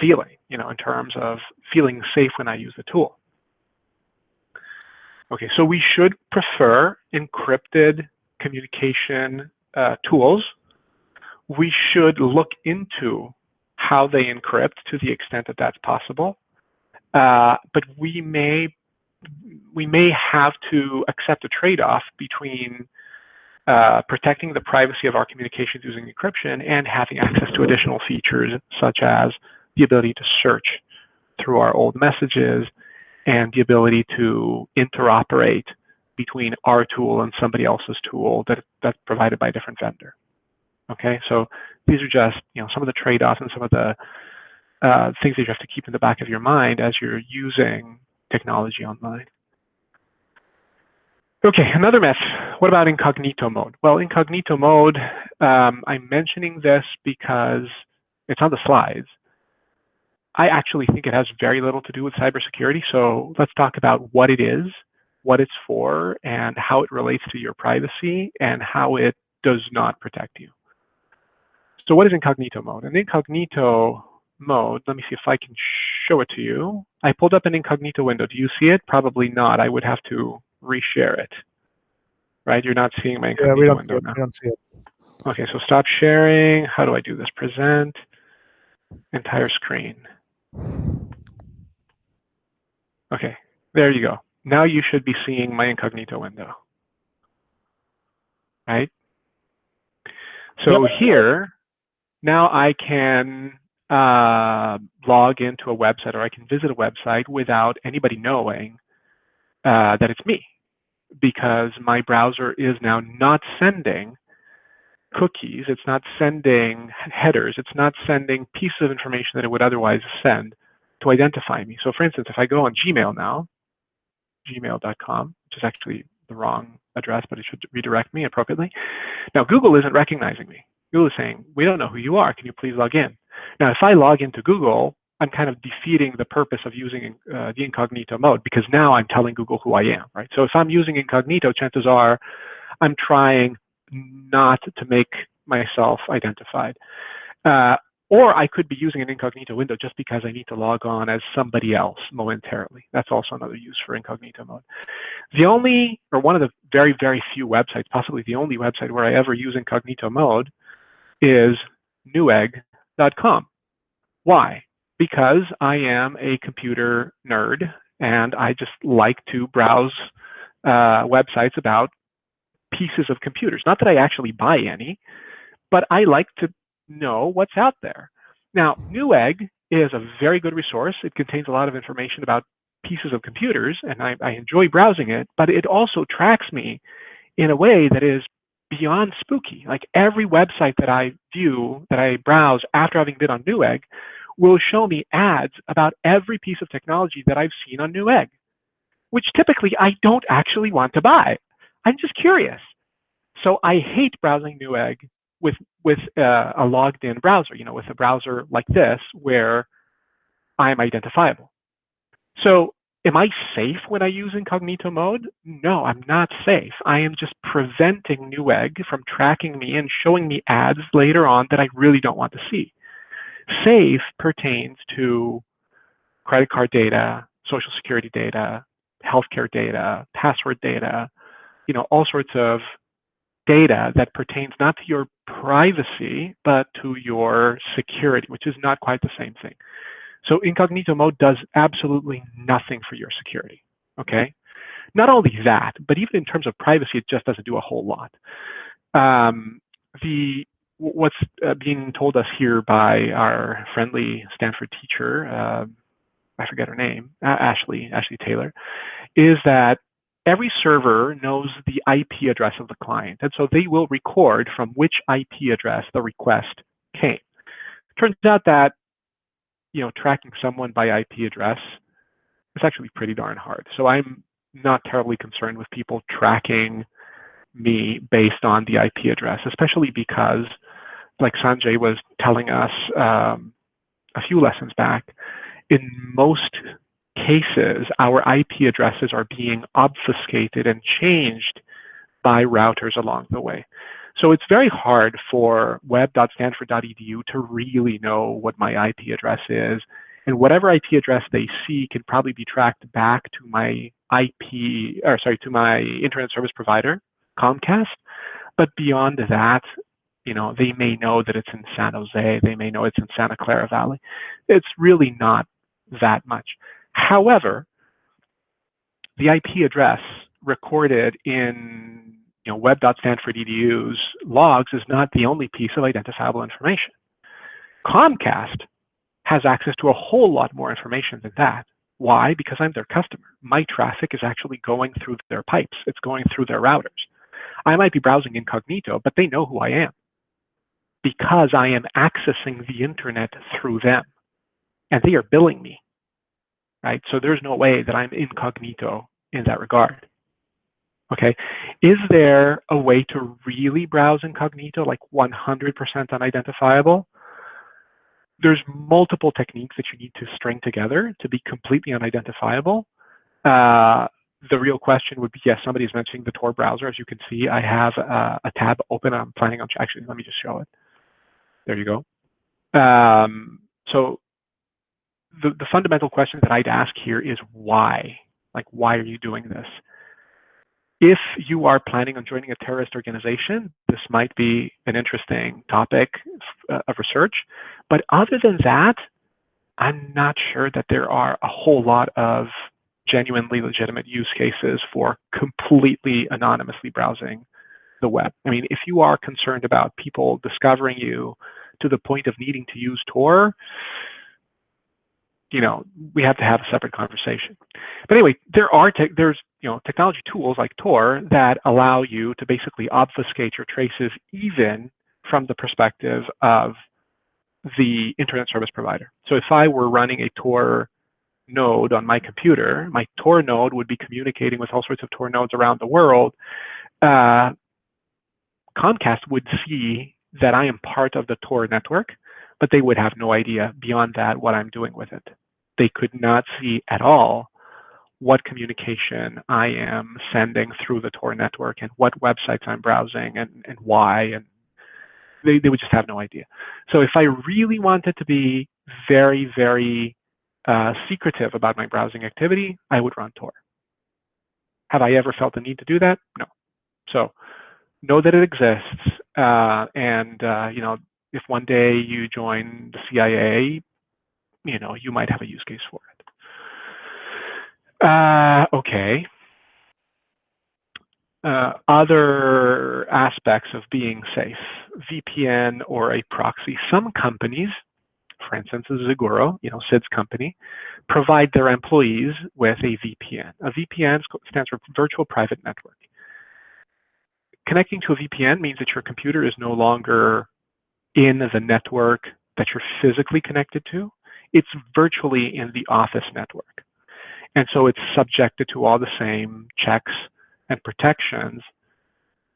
feeling, you know, in terms of feeling safe when I use the tool. Okay, so we should prefer encrypted communication tools. We should look into how they encrypt to the extent that that's possible. But we may have to accept a trade-off between protecting the privacy of our communications using encryption and having access to additional features such as the ability to search through our old messages and the ability to interoperate between our tool and somebody else's tool that's provided by a different vendor. Okay, so these are just, you know, some of the trade-offs and some of the things that you have to keep in the back of your mind as you're using technology online. Okay, another myth. What about incognito mode? Well, incognito mode, I'm mentioning this because it's on the slides. I actually think it has very little to do with cybersecurity. So let's talk about what it is, what it's for, and how it relates to your privacy and how it does not protect you. So what is incognito mode? In incognito mode, let me see if I can show it to you. I pulled up an incognito window. Do you see it? Probably not. I would have to reshare it. Right? You're not seeing my incognito window now. We don't see it. Okay, so stop sharing. How do I do this? Present entire screen. Okay, there you go. Now you should be seeing my incognito window. Right? So here, now I can log into a website, or I can visit a website without anybody knowing that it's me, because my browser is now not sending cookies, it's not sending headers, it's not sending pieces of information that it would otherwise send to identify me. So for instance, if I go on Gmail now, gmail.com, which is actually the wrong address, but it should redirect me appropriately. Now Google isn't recognizing me. Google is saying, we don't know who you are, can you please log in? Now if I log into Google, I'm kind of defeating the purpose of using the incognito mode, because now I'm telling Google who I am, right? So if I'm using incognito, chances are I'm trying not to make myself identified. Or I could be using an incognito window just because I need to log on as somebody else momentarily. That's also another use for incognito mode. The only, or one of the very, very few websites, possibly the only website where I ever use incognito mode is newegg.com. Why? Because I am a computer nerd and I just like to browse websites about pieces of computers. Not that I actually buy any, but I like to know what's out there. Now, Newegg is a very good resource. It contains a lot of information about pieces of computers, and I enjoy browsing it, but it also tracks me in a way that is beyond spooky. Like every website that I view, that I browse after having been on Newegg, will show me ads about every piece of technology that I've seen on Newegg, which typically I don't actually want to buy. I'm just curious. So I hate browsing Newegg with a logged in browser, you know, with a browser like this where I'm identifiable. So am I safe when I use incognito mode? No, I'm not safe. I am just preventing Newegg from tracking me and showing me ads later on that I really don't want to see. Safe pertains to credit card data, social security data, healthcare data, password data, you know, all sorts of data that pertains not to your privacy, but to your security, which is not quite the same thing. So incognito mode does absolutely nothing for your security, okay? Not only that, but even in terms of privacy, it just doesn't do a whole lot. What's being told us here by our friendly Stanford teacher, I forget her name, Ashley Taylor, is that every server knows the IP address of the client, and so they will record from which IP address the request came. Turns out that, you know, tracking someone by IP address is actually pretty darn hard. So I'm not terribly concerned with people tracking me based on the IP address, especially because, like Sanjay was telling us a few lessons back, in most cases, our IP addresses are being obfuscated and changed by routers along the way. So it's very hard for web.stanford.edu to really know what my IP address is. And whatever IP address they see can probably be tracked back to my to my internet service provider, Comcast. But beyond that, they may know that it's in San Jose, they may know it's in Santa Clara Valley. It's really not that much. However, the IP address recorded in web.stanford.edu's logs is not the only piece of identifiable information. Comcast has access to a whole lot more information than that. Why? Because I'm their customer. My traffic is actually going through their pipes. It's going through their routers. I might be browsing incognito, but they know who I am because I am accessing the internet through them, and they are billing me, right? So there's no way that I'm incognito in that regard. Okay, is there a way to really browse incognito, like 100% unidentifiable? There's multiple techniques that you need to string together to be completely unidentifiable. The real question would be, yes, somebody's mentioning the Tor browser. As you can see, I have a tab open. I'm planning on, actually, let me just show it. There you go. So the fundamental question that I'd ask here is why? Like, why are you doing this? If you are planning on joining a terrorist organization, this might be an interesting topic of research. But other than that, I'm not sure that there are a whole lot of genuinely legitimate use cases for completely anonymously browsing the web. I mean, if you are concerned about people discovering you to the point of needing to use Tor, we have to have a separate conversation. But anyway, there's technology tools like Tor that allow you to basically obfuscate your traces even from the perspective of the internet service provider. So if I were running a Tor node on my computer, my Tor node would be communicating with all sorts of Tor nodes around the world. Comcast would see that I am part of the Tor network, but they would have no idea beyond that what I'm doing with it. They could not see at all what communication I am sending through the Tor network and what websites I'm browsing and why, and they would just have no idea. So if I really wanted to be very, very secretive about my browsing activity, I would run Tor. Have I ever felt the need to do that? No. So know that it exists, and if one day you join the CIA, you might have a use case for it. Okay. Other aspects of being safe, VPN or a proxy. Some companies, for instance, Zeguro, Sid's company, provide their employees with a VPN. A VPN stands for Virtual Private Network. Connecting to a VPN means that your computer is no longer in the network that you're physically connected to. It's virtually in the office network. And so it's subjected to all the same checks and protections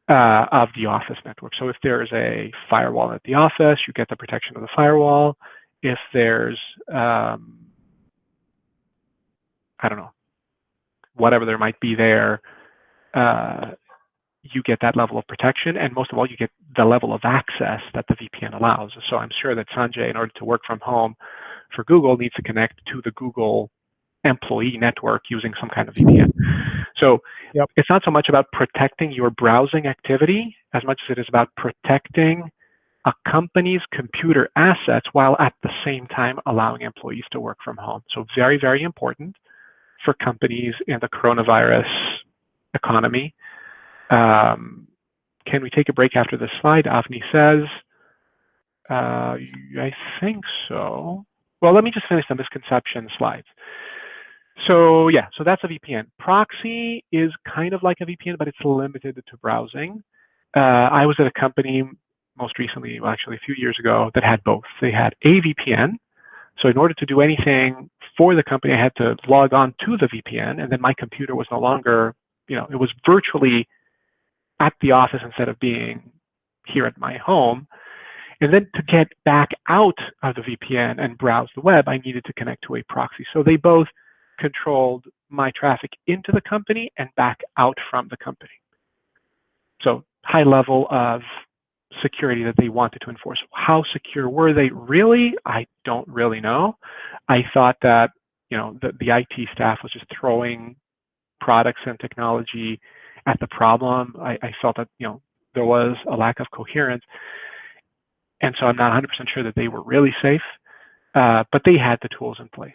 of the office network. So if there's a firewall at the office, you get the protection of the firewall. If there's, I don't know, whatever there might be there, you get that level of protection. And most of all, you get the level of access that the VPN allows. So I'm sure that Sanjay, in order to work from home for Google, needs to connect to the Google employee network using some kind of VPN. So It's not so much about protecting your browsing activity as much as it is about protecting a company's computer assets while at the same time allowing employees to work from home. So very, very important for companies in the coronavirus economy. Can we take a break after this slide? Avni says, I think so. Well, let me just finish the misconception slides. So yeah, so that's a VPN. Proxy is kind of like a VPN, but it's limited to browsing. I was at a company most recently, well, actually a few years ago, that had both. They had a VPN. So in order to do anything for the company, I had to log on to the VPN, and then my computer was no longer, it was virtually at the office instead of being here at my home. And then to get back out of the VPN and browse the web, I needed to connect to a proxy. So they both controlled my traffic into the company and back out from the company. So high level of security that they wanted to enforce. How secure were they really? I don't really know. I thought that, you know, the IT staff was just throwing products and technology at the problem. I felt that, you know, there was a lack of coherence. And so I'm not 100% sure that they were really safe, but they had the tools in place.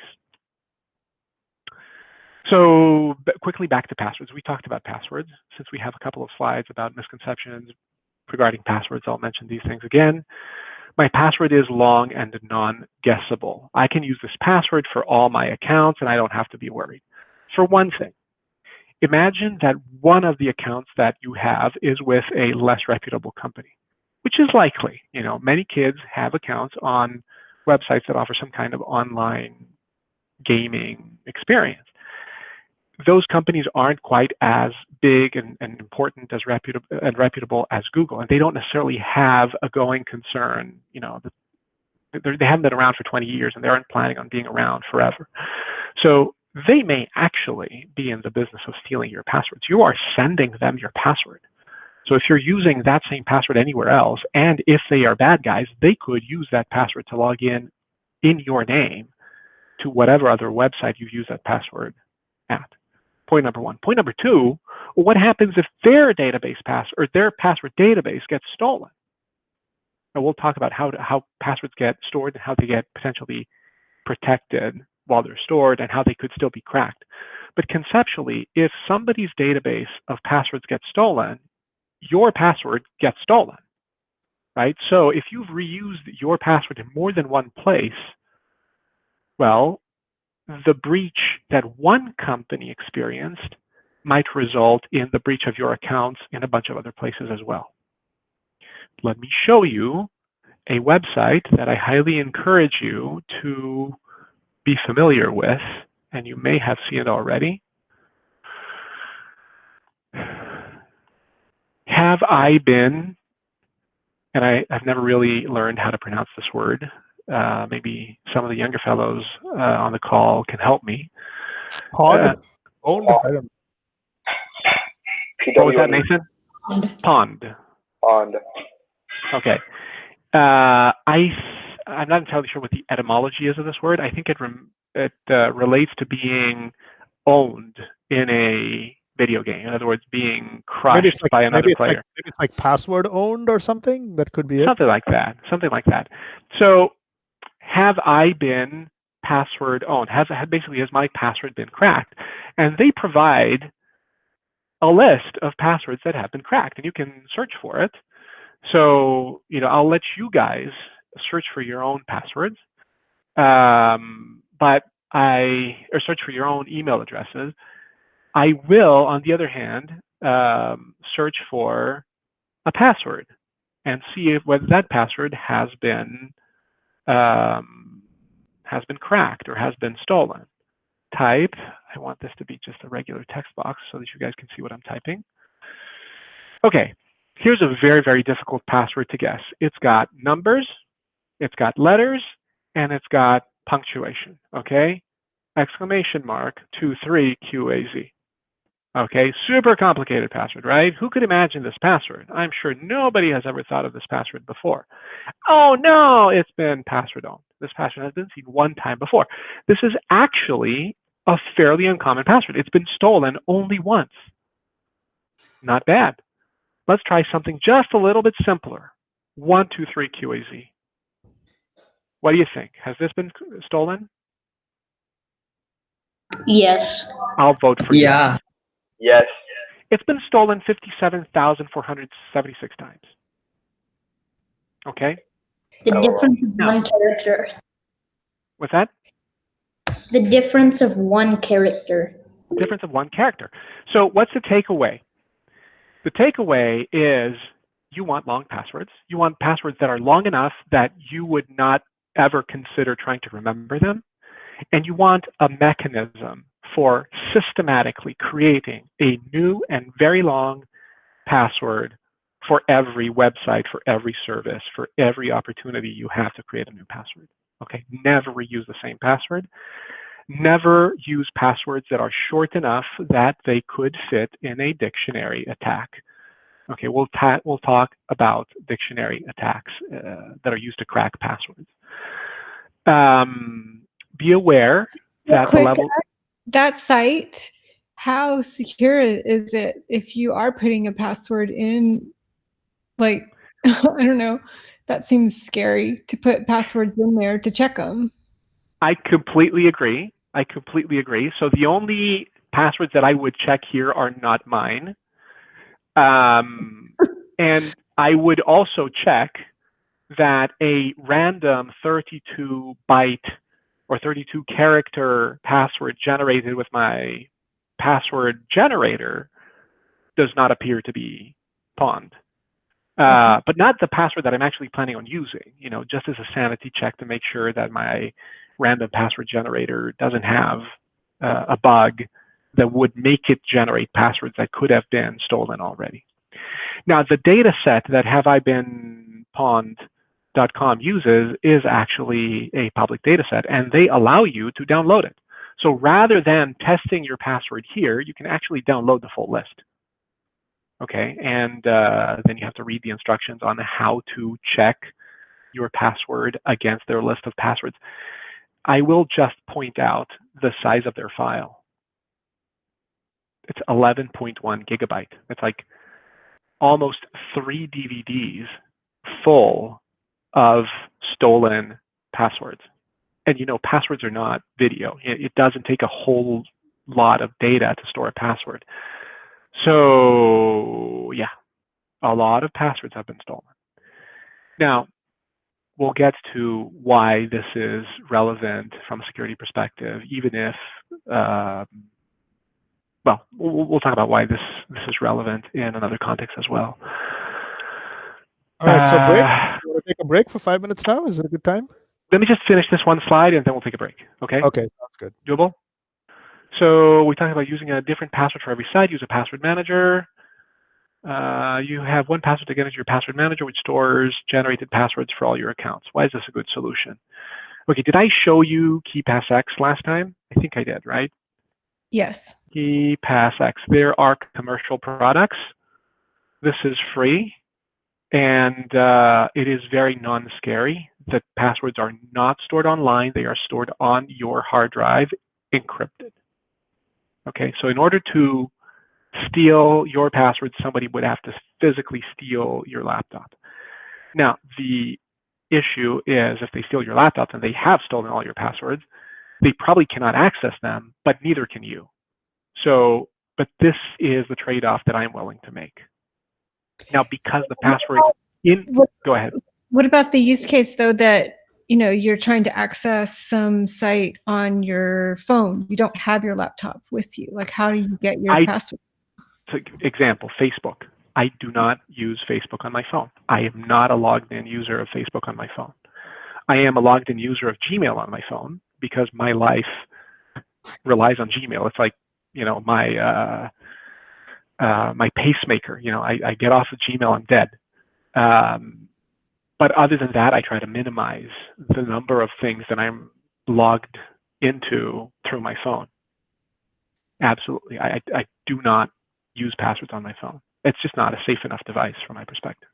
So quickly back to passwords. We talked about passwords. Since we have a couple of slides about misconceptions regarding passwords, I'll mention these things again. My password is long and non-guessable. I can use this password for all my accounts and I don't have to be worried. For one thing, imagine that one of the accounts that you have is with a less reputable company, which is likely. You know, many kids have accounts on websites that offer some kind of online gaming experience. Those companies aren't quite as big and important as reputable as Google, and they don't necessarily have a going concern. You know, they haven't been around for 20 years, and they aren't planning on being around forever. So they may actually be in the business of stealing your passwords. You are sending them your password. So if you're using that same password anywhere else, and if they are bad guys, they could use that password to log in your name to whatever other website you use that password at. Point number one. Point number two, what happens if their database their password database gets stolen? And we'll talk about how passwords get stored and how they get potentially protected while they're stored and how they could still be cracked. But conceptually, if somebody's database of passwords gets stolen, your password gets stolen, right? So if you've reused your password in more than one place, well, the breach that one company experienced might result in the breach of your accounts in a bunch of other places as well. Let me show you a website that I highly encourage you to be familiar with, and you may have seen it already. Have I been, and I've never really learned how to pronounce this word. Maybe some of the younger fellows on the call can help me. Pond? What was that, Nathan? Pond. Pond. Okay. I'm not entirely sure what the etymology is of this word. I think it relates to being owned in a video game. In other words, being crushed by another player. Maybe it's like password owned or something. That could be it. Something like that. Something like that. So, have I been password owned? Basically, has my password been cracked? And they provide a list of passwords that have been cracked, and you can search for it. So, you know, I'll let you guys search for your own passwords, or search for your own email addresses. I will, on the other hand, search for a password and see whether that password has been cracked or has been stolen. Type, I want this to be just a regular text box so that you guys can see what I'm typing. Okay, here's a very, very difficult password to guess. It's got numbers, it's got letters, and it's got punctuation, okay? Exclamation mark, 23 QAZ. Okay, super complicated password, right? Who could imagine this password? I'm sure nobody has ever thought of this password before. Oh no, it's been password owned. This password has been seen one time before. This is actually a fairly uncommon password. It's been stolen only once. Not bad. Let's try something just a little bit simpler. 123 QAZ. What do you think? Has this been stolen? Yes. I'll vote for yes. Yes. It's been stolen 57,476 times. Okay? The difference of one character. What's that? The difference of one character. Difference of one character. So what's the takeaway? The takeaway is you want long passwords. You want passwords that are long enough that you would not ever consider trying to remember them. And you want a mechanism for systematically creating a new and very long password for every website, for every service, for every opportunity you have to create a new password. Okay, never reuse the same password. Never use passwords that are short enough that they could fit in a dictionary attack. Okay, we'll talk about dictionary attacks that are used to crack passwords. Be aware that the level. That site, how secure is it if you are putting a password in? Like, I don't know. That seems scary to put passwords in there to check them. I completely agree. So the only passwords that I would check here are not mine. And I would also check that a random 32 byte or 32 character password generated with my password generator does not appear to be pawned. But not the password that I'm actually planning on using, just as a sanity check to make sure that my random password generator doesn't have a bug that would make it generate passwords that could have been stolen already. Now, the data set that haveibeenpawned.com uses is actually a public data set, and they allow you to download it. So rather than testing your password here, you can actually download the full list. Okay, and then you have to read the instructions on how to check your password against their list of passwords. I will just point out the size of their file. It's 11.1 gigabyte. It's like almost 3 DVDs full of stolen passwords. And passwords are not video. It doesn't take a whole lot of data to store a password. So yeah, a lot of passwords have been stolen. Now, we'll get to why this is relevant from a security perspective, even if, well, we'll talk about why this is relevant in another context as well. All right, so break. You want to take a break for 5 minutes now? Is it a good time? Let me just finish this one slide and then we'll take a break, okay? Okay, sounds good. Doable? So we talked about using a different password for every site. Use a password manager. You have one password to get into your password manager, which stores generated passwords for all your accounts. Why is this a good solution? Okay, did I show you KeePassX last time? I think I did, right? Yes. KeePassX. There are commercial products. This is free, and it is very non-scary. The passwords are not stored online. They are stored on your hard drive, encrypted. Okay, so in order to steal your password, somebody would have to physically steal your laptop. Now, the issue is if they steal your laptop and they have stolen all your passwords, they probably cannot access them, but neither can you. So, but this is the trade-off that I'm willing to make. Now, because the password go ahead. What about the use case though that you're trying to access some site on your phone? You don't have your laptop with you. Like, how do you get your password? Example, Facebook. I do not use Facebook on my phone. I am not a logged in user of Facebook on my phone. I am a logged in user of Gmail on my phone because my life relies on Gmail. It's like, my my pacemaker. I get off of Gmail, I'm dead. But other than that, I try to minimize the number of things that I'm logged into through my phone. Absolutely. I do not use passwords on my phone. It's just not a safe enough device from my perspective.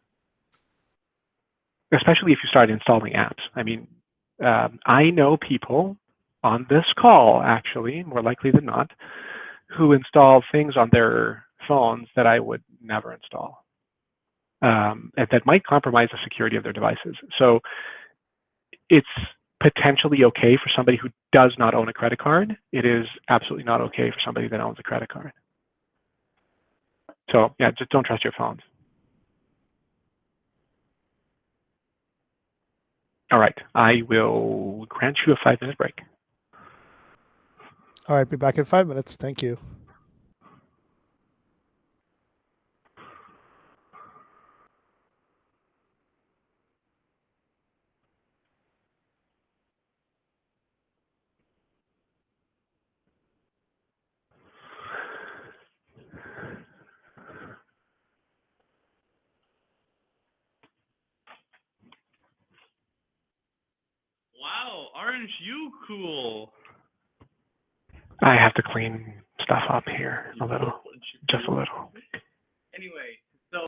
Especially if you start installing apps. I mean, I know people on this call, actually, more likely than not, who install things on their phones that I would never install. And that might compromise the security of their devices. So it's potentially okay for somebody who does not own a credit card. It is absolutely not okay for somebody that owns a credit card. So yeah, just don't trust your phones. All right, I will grant you a 5-minute break. All right, be back in 5 minutes. Thank you. aren't you cool? I have to clean stuff up here a little, just a little. Anyway, so.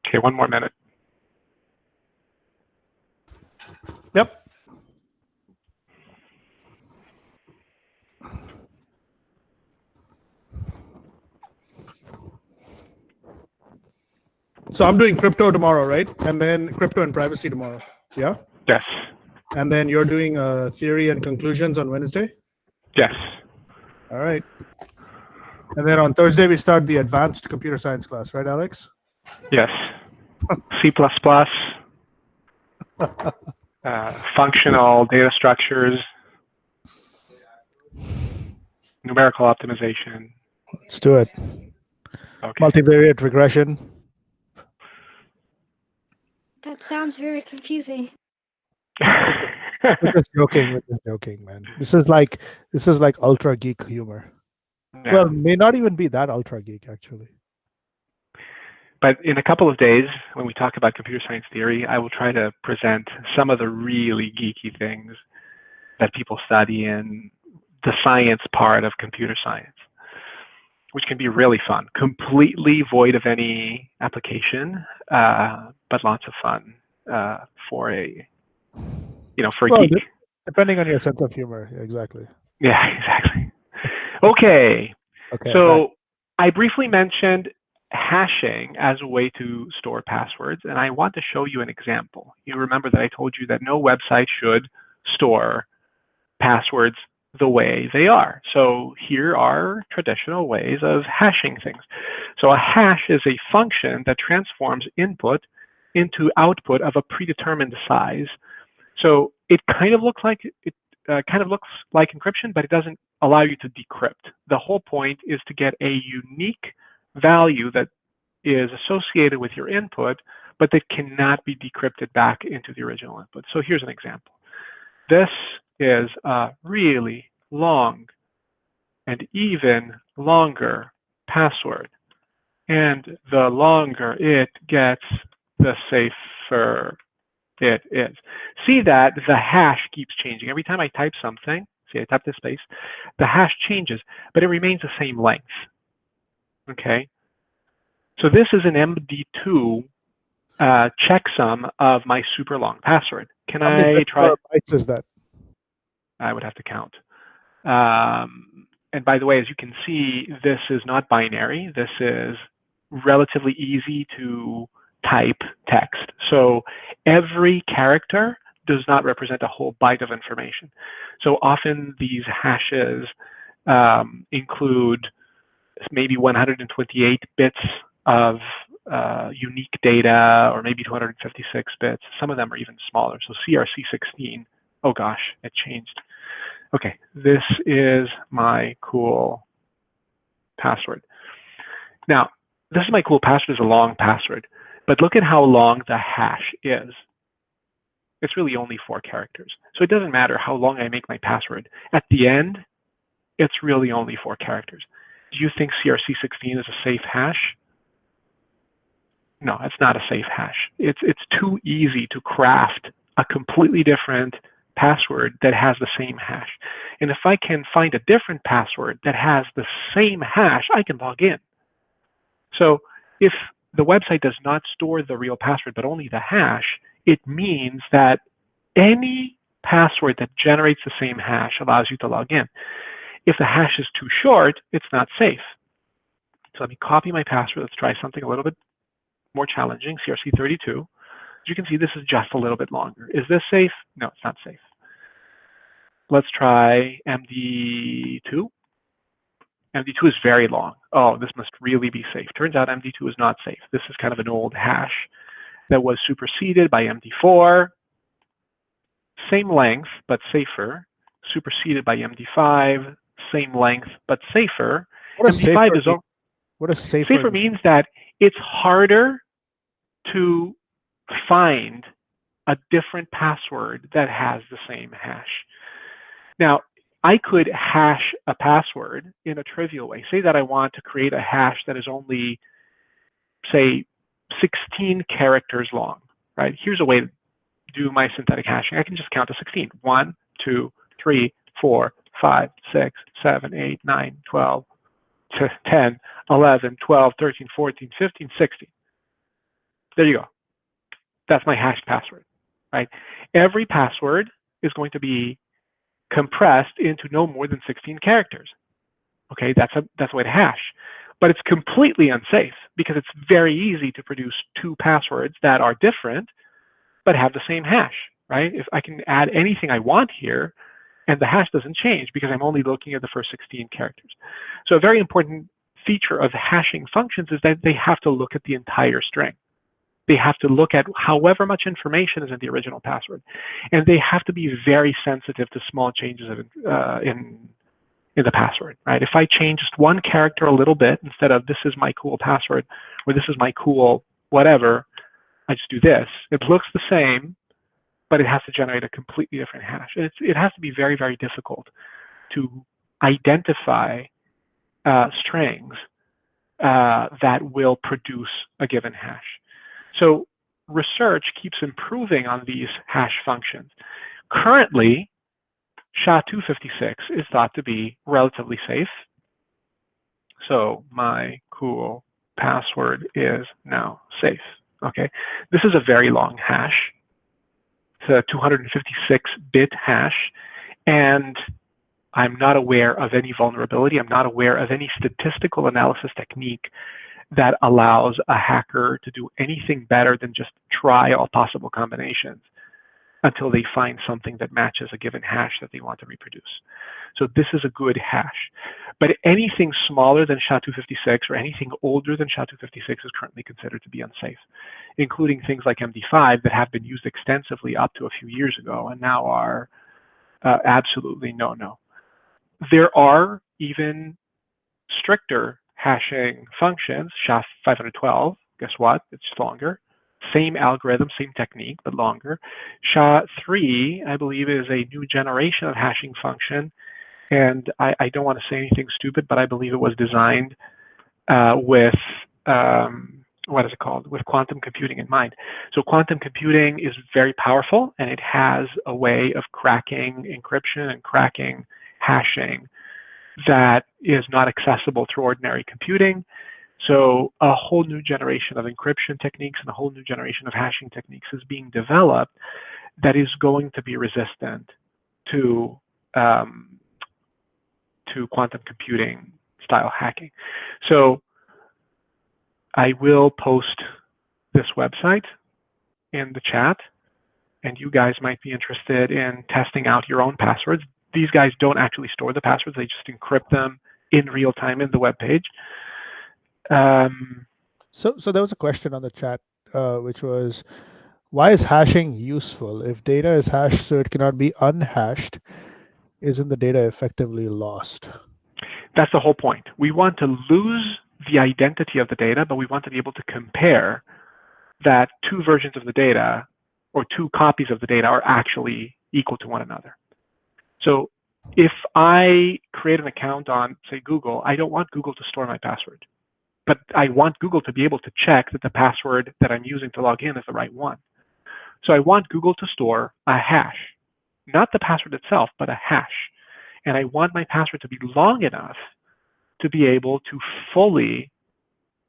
Okay, one more minute. Yep. So I'm doing crypto tomorrow, right? And then crypto and privacy tomorrow. Yeah. Yes. And then you're doing theory and conclusions on Wednesday. Yes. All right. And then on Thursday we start the advanced computer science class, right, Alex? Yes. C++, functional data structures, numerical optimization. Let's do it. Okay. Multivariate regression. That sounds very confusing. We're just joking. We're just joking, man. This is like ultra geek humor. Yeah. Well, may not even be that ultra geek actually. But in a couple of days, when we talk about computer science theory, I will try to present some of the really geeky things that people study in the science part of computer science, which can be really fun, completely void of any application, but lots of fun for a, for a geek. Depending on your sense of humor, exactly. Yeah, exactly. Okay. So I briefly mentioned hashing as a way to store passwords, and I want to show you an example. You remember that I told you that no website should store passwords the way they are. So here are traditional ways of hashing things. So a hash is a function that transforms input into output of a predetermined size. So it kind of looks like encryption, but it doesn't allow you to decrypt. The whole point is to get a unique value that is associated with your input, but that cannot be decrypted back into the original input. So here's an example. This is a really long and even longer password. And the longer it gets, the safer it is. See that the hash keeps changing. Every time I type something, see I tap this space, the hash changes, but it remains the same length. Okay? So this is an MD2 checksum of my super long password. Can I try? How many bytes is that? I would have to count. And by the way, as you can see, this is not binary. This is relatively easy to type text. So every character does not represent a whole byte of information. So often these hashes include maybe 128 bits of unique data, or maybe 256 bits. Some of them are even smaller. So CRC16, oh gosh, it changed. Okay, this is my cool password. Now, this is my cool password is a long password, but look at how long the hash is. It's really only 4 characters. So it doesn't matter how long I make my password. At the end, it's really only 4 characters. Do you think CRC16 is a safe hash? No, it's not a safe hash. It's too easy to craft a completely different password that has the same hash. And if I can find a different password that has the same hash, I can log in. So if the website does not store the real password, but only the hash, it means that any password that generates the same hash allows you to log in. If the hash is too short, it's not safe. So let me copy my password. Let's try something a little bit more challenging, CRC32. As you can see, this is just a little bit longer. Is this safe? No, it's not safe. Let's try MD2. MD2 is very long. Oh, this must really be safe. Turns out MD2 is not safe. This is kind of an old hash that was superseded by MD4. Same length, but safer. Superseded by MD5. Same length, but safer. What does MD5 is all. What does safer means that it's harder to find a different password that has the same hash. Now, I could hash a password in a trivial way. Say that I want to create a hash that is only, say, 16 characters long, right? Here's a way to do my synthetic hashing. I can just count to 16. 1, 2, 3, 4, 5, 6, 7, 8, 9, 12, 10, 11, 12, 13, 14, 15, 16. There you go. That's my hashed password, right? Every password is going to be compressed into no more than 16 characters. Okay, that's a way to hash. But it's completely unsafe because it's very easy to produce 2 passwords that are different but have the same hash, right? If I can add anything I want here and the hash doesn't change because I'm only looking at the first 16 characters. So a very important feature of hashing functions is that they have to look at the entire string. They have to look at however much information is in the original password. And they have to be very sensitive to small changes in the password, right? If I change just one character a little bit, instead of this is my cool password, or this is my cool whatever, I just do this. It looks the same, but it has to generate a completely different hash. It has to be very, very difficult to identify strings that will produce a given hash. So research keeps improving on these hash functions. Currently, SHA-256 is thought to be relatively safe. So my cool password is now safe. Okay, this is a very long hash. It's a 256-bit hash, and I'm not aware of any vulnerability. I'm not aware of any statistical analysis technique that allows a hacker to do anything better than just try all possible combinations until they find something that matches a given hash that they want to reproduce. So this is a good hash. But anything smaller than SHA-256 or anything older than SHA-256 is currently considered to be unsafe, including things like MD5 that have been used extensively up to a few years ago and now are absolutely no-no. There are even stricter hashing functions. SHA-512, guess what? It's longer. Same algorithm, same technique, but longer. SHA-3, I believe, is a new generation of hashing function. And I don't want to say anything stupid, but I believe it was designed with, what is it called? With quantum computing in mind. So quantum computing is very powerful, and it has a way of cracking encryption and cracking hashing that is not accessible through ordinary computing. So a whole new generation of encryption techniques and a whole new generation of hashing techniques is being developed that is going to be resistant to quantum computing style hacking. So I will post this website in the chat, and you guys might be interested in testing out your own passwords. These guys don't actually store the passwords, they just encrypt them in real time in the web page. So there was a question on the chat, which was, why is hashing useful? If data is hashed so it cannot be unhashed, isn't the data effectively lost? That's the whole point. We want to lose the identity of the data, but we want to be able to compare that two versions of the data or two copies of the data are actually equal to one another. So if I create an account on, say, Google, I don't want Google to store my password, but I want Google to be able to check that the password that I'm using to log in is the right one. So I want Google to store a hash, not the password itself, but a hash. And I want my password to be long enough to be able to fully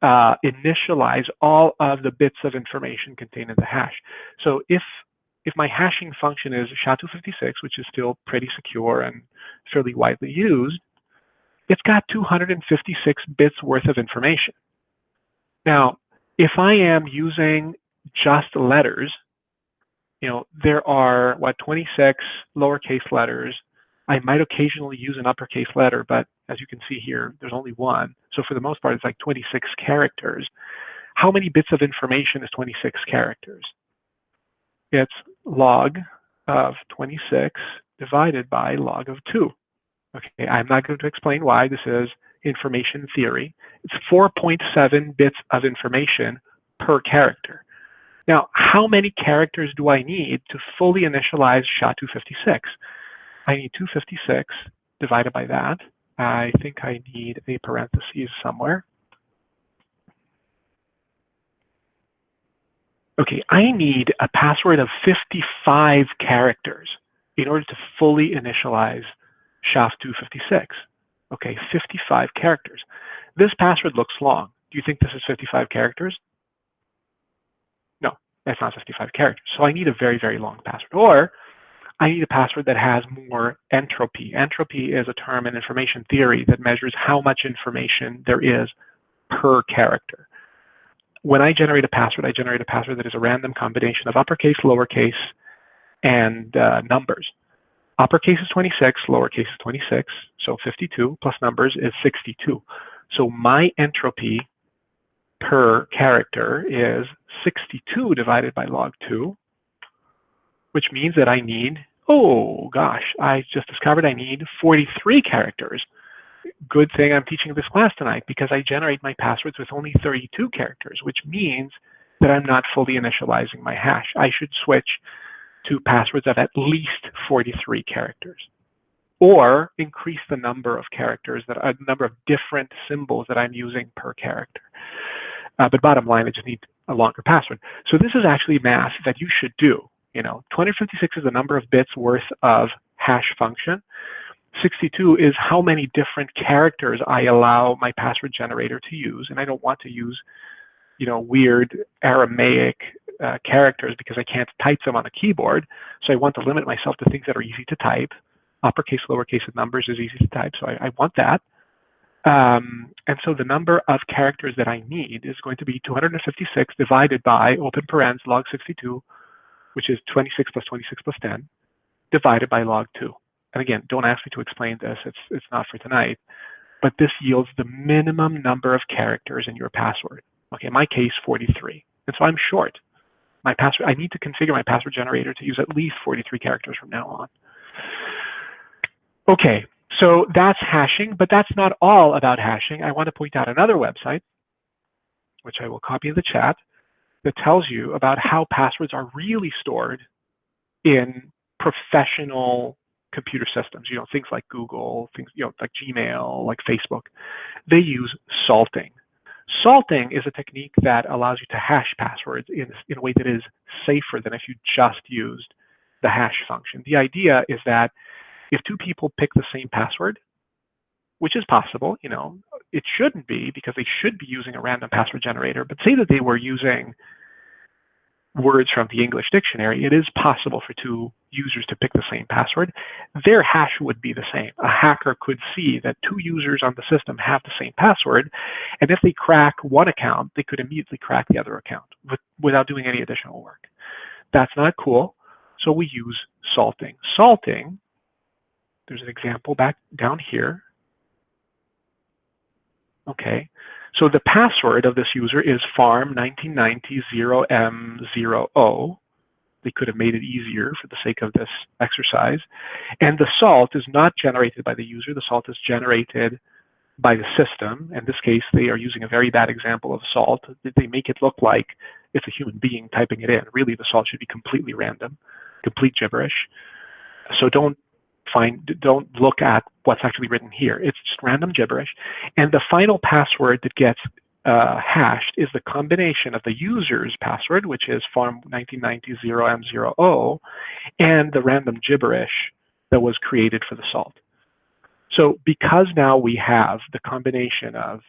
initialize all of the bits of information contained in the hash. So if my hashing function is SHA-256, which is still pretty secure and fairly widely used, it's got 256 bits worth of information. Now, if I am using just letters, there are, 26 lowercase letters. I might occasionally use an uppercase letter, but as you can see here, there's only one. So for the most part, it's like 26 characters. How many bits of information is 26 characters? It's log of 26 divided by log of 2. Okay, I'm not going to explain why. This is information theory. It's 4.7 bits of information per character. Now, how many characters do I need to fully initialize SHA-256? I need 256 divided by that. I think I need a parentheses somewhere. Okay, I need a password of 55 characters in order to fully initialize SHA-256. Okay, 55 characters. This password looks long. Do you think this is 55 characters? No, that's not 55 characters. So I need a very, very long password. Or I need a password that has more entropy. Entropy is a term in information theory that measures how much information there is per character. When I generate a password that is a random combination of uppercase, lowercase, and numbers. Uppercase is 26, lowercase is 26, so 52 plus numbers is 62. So my entropy per character is 62 divided by log 2, which means that I need, oh gosh, I just discovered I need 43 characters. Good thing I'm teaching this class tonight, because I generate my passwords with only 32 characters, which means that I'm not fully initializing my hash. I should switch to passwords of at least 43 characters, or increase the number of characters, the number of different symbols that I'm using per character. But bottom line, I just need a longer password. So this is actually math that you should do. 256 is the number of bits worth of hash function. 62 is how many different characters I allow my password generator to use, and I don't want to use, weird Aramaic characters because I can't type them on a keyboard. So I want to limit myself to things that are easy to type. Uppercase, lowercase, and numbers is easy to type, so I want that. And so the number of characters that I need is going to be 256 divided by, open parens, log 62, which is 26 plus 26 plus 10, divided by log 2. And again, don't ask me to explain this. It's not for tonight. But this yields the minimum number of characters in your password. Okay, in my case, 43. And so I'm short. My password, I need to configure my password generator to use at least 43 characters from now on. Okay, so that's hashing, but that's not all about hashing. I want to point out another website, which I will copy in the chat, that tells you about how passwords are really stored in professional computer systems. Things like Google, things like Gmail, like Facebook. They use salting. Salting is a technique that allows you to hash passwords in a way that is safer than if you just used the hash function. The idea is that if two people pick the same password, which is possible, it shouldn't be because they should be using a random password generator, but say that they were using words from the English dictionary, it is possible for two users to pick the same password. Their hash would be the same. A hacker could see that two users on the system have the same password, and if they crack one account, they could immediately crack the other account without doing any additional work. That's not cool, so we use salting. Salting, there's an example back down here. Okay, so the password of this user is farm1990-0M0O. They could have made it easier for the sake of this exercise. And the salt is not generated by the user. The salt is generated by the system. In this case, they are using a very bad example of salt. They make it look like it's a human being typing it in. Really, the salt should be completely random, complete gibberish. So don't look at what's actually written here. It's just random gibberish. And the final password that gets hashed is the combination of the user's password, which is farm1990-0M0O, and the random gibberish that was created for the salt. So because now we have the combination of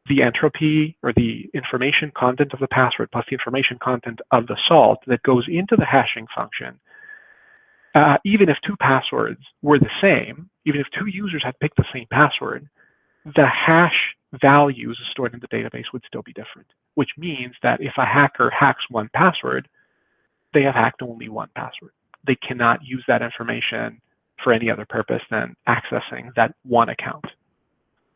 the entropy or the information content of the password plus the information content of the salt that goes into the hashing function, even if two passwords were the same, even if two users had picked the same password, the hash values stored in the database would still be different, which means that if a hacker hacks one password, they have hacked only one password. They cannot use that information for any other purpose than accessing that one account,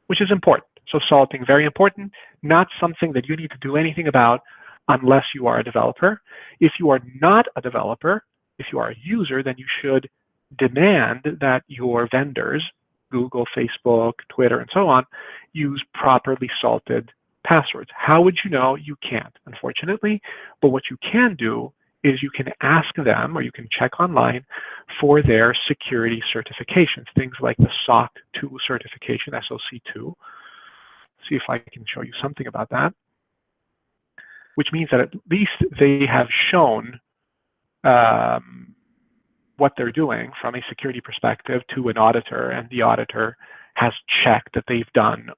which is important. So salting, very important, not something that you need to do anything about unless you are a developer. If you are not a developer, if you are a user, then you should demand that your vendors, Google, Facebook, Twitter, and so on, use properly salted passwords. How would you know? You can't, unfortunately. But what you can do is you can ask them, or you can check online for their security certifications, things like the SOC 2 certification, SOC 2. See if I can show you something about that, which means that at least they have shown what they're doing from a security perspective to an auditor, and the auditor has checked that they've done,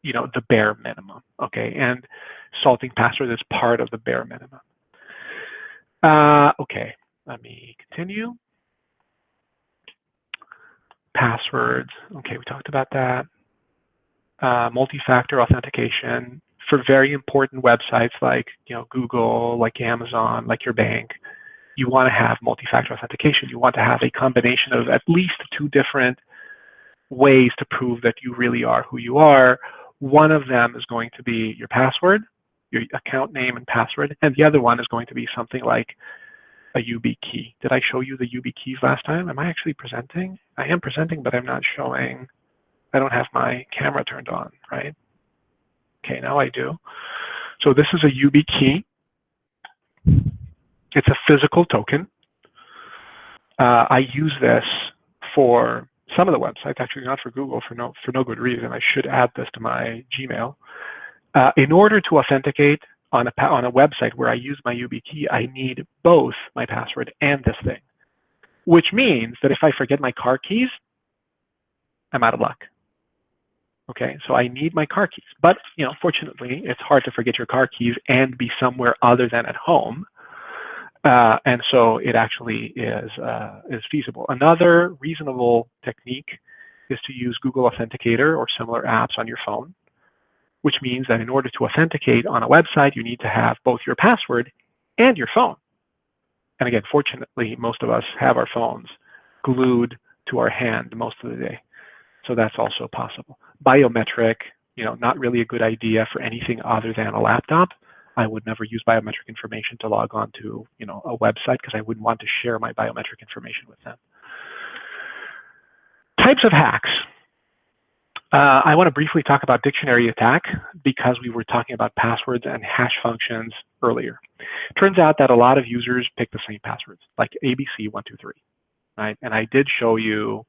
the bare minimum. Okay, and salting password is part of the bare minimum. Okay, let me continue. Passwords. Okay, we talked about that. Multi-factor authentication for very important websites like Google, like Amazon, like your bank. You want to have multi-factor authentication. You want to have a combination of at least two different ways to prove that you really are who you are. One of them is going to be your password, your account name and password, and the other one is going to be something like a YubiKey. Did I show you the YubiKeys last time? Am I actually presenting? I am presenting, but I'm not showing. I don't have my camera turned on, right? Okay, now I do. So this is a YubiKey. It's a physical token. I use this for some of the websites, actually not for Google, for no good reason. I should add this to my Gmail. In order to authenticate on a website where I use my YubiKey, I need both my password and this thing, which means that if I forget my car keys, I'm out of luck. Okay, so I need my car keys, but fortunately, it's hard to forget your car keys and be somewhere other than at home, and so it actually is feasible. Another reasonable technique is to use Google Authenticator or similar apps on your phone, which means that in order to authenticate on a website, you need to have both your password and your phone. And again, fortunately, most of us have our phones glued to our hand most of the day. So that's also possible. Biometric, not really a good idea for anything other than a laptop. I would never use biometric information to log on to, a website because I wouldn't want to share my biometric information with them. Types of hacks. I want to briefly talk about dictionary attack because we were talking about passwords and hash functions earlier. Turns out that a lot of users pick the same passwords, like ABC123, right? And I did show you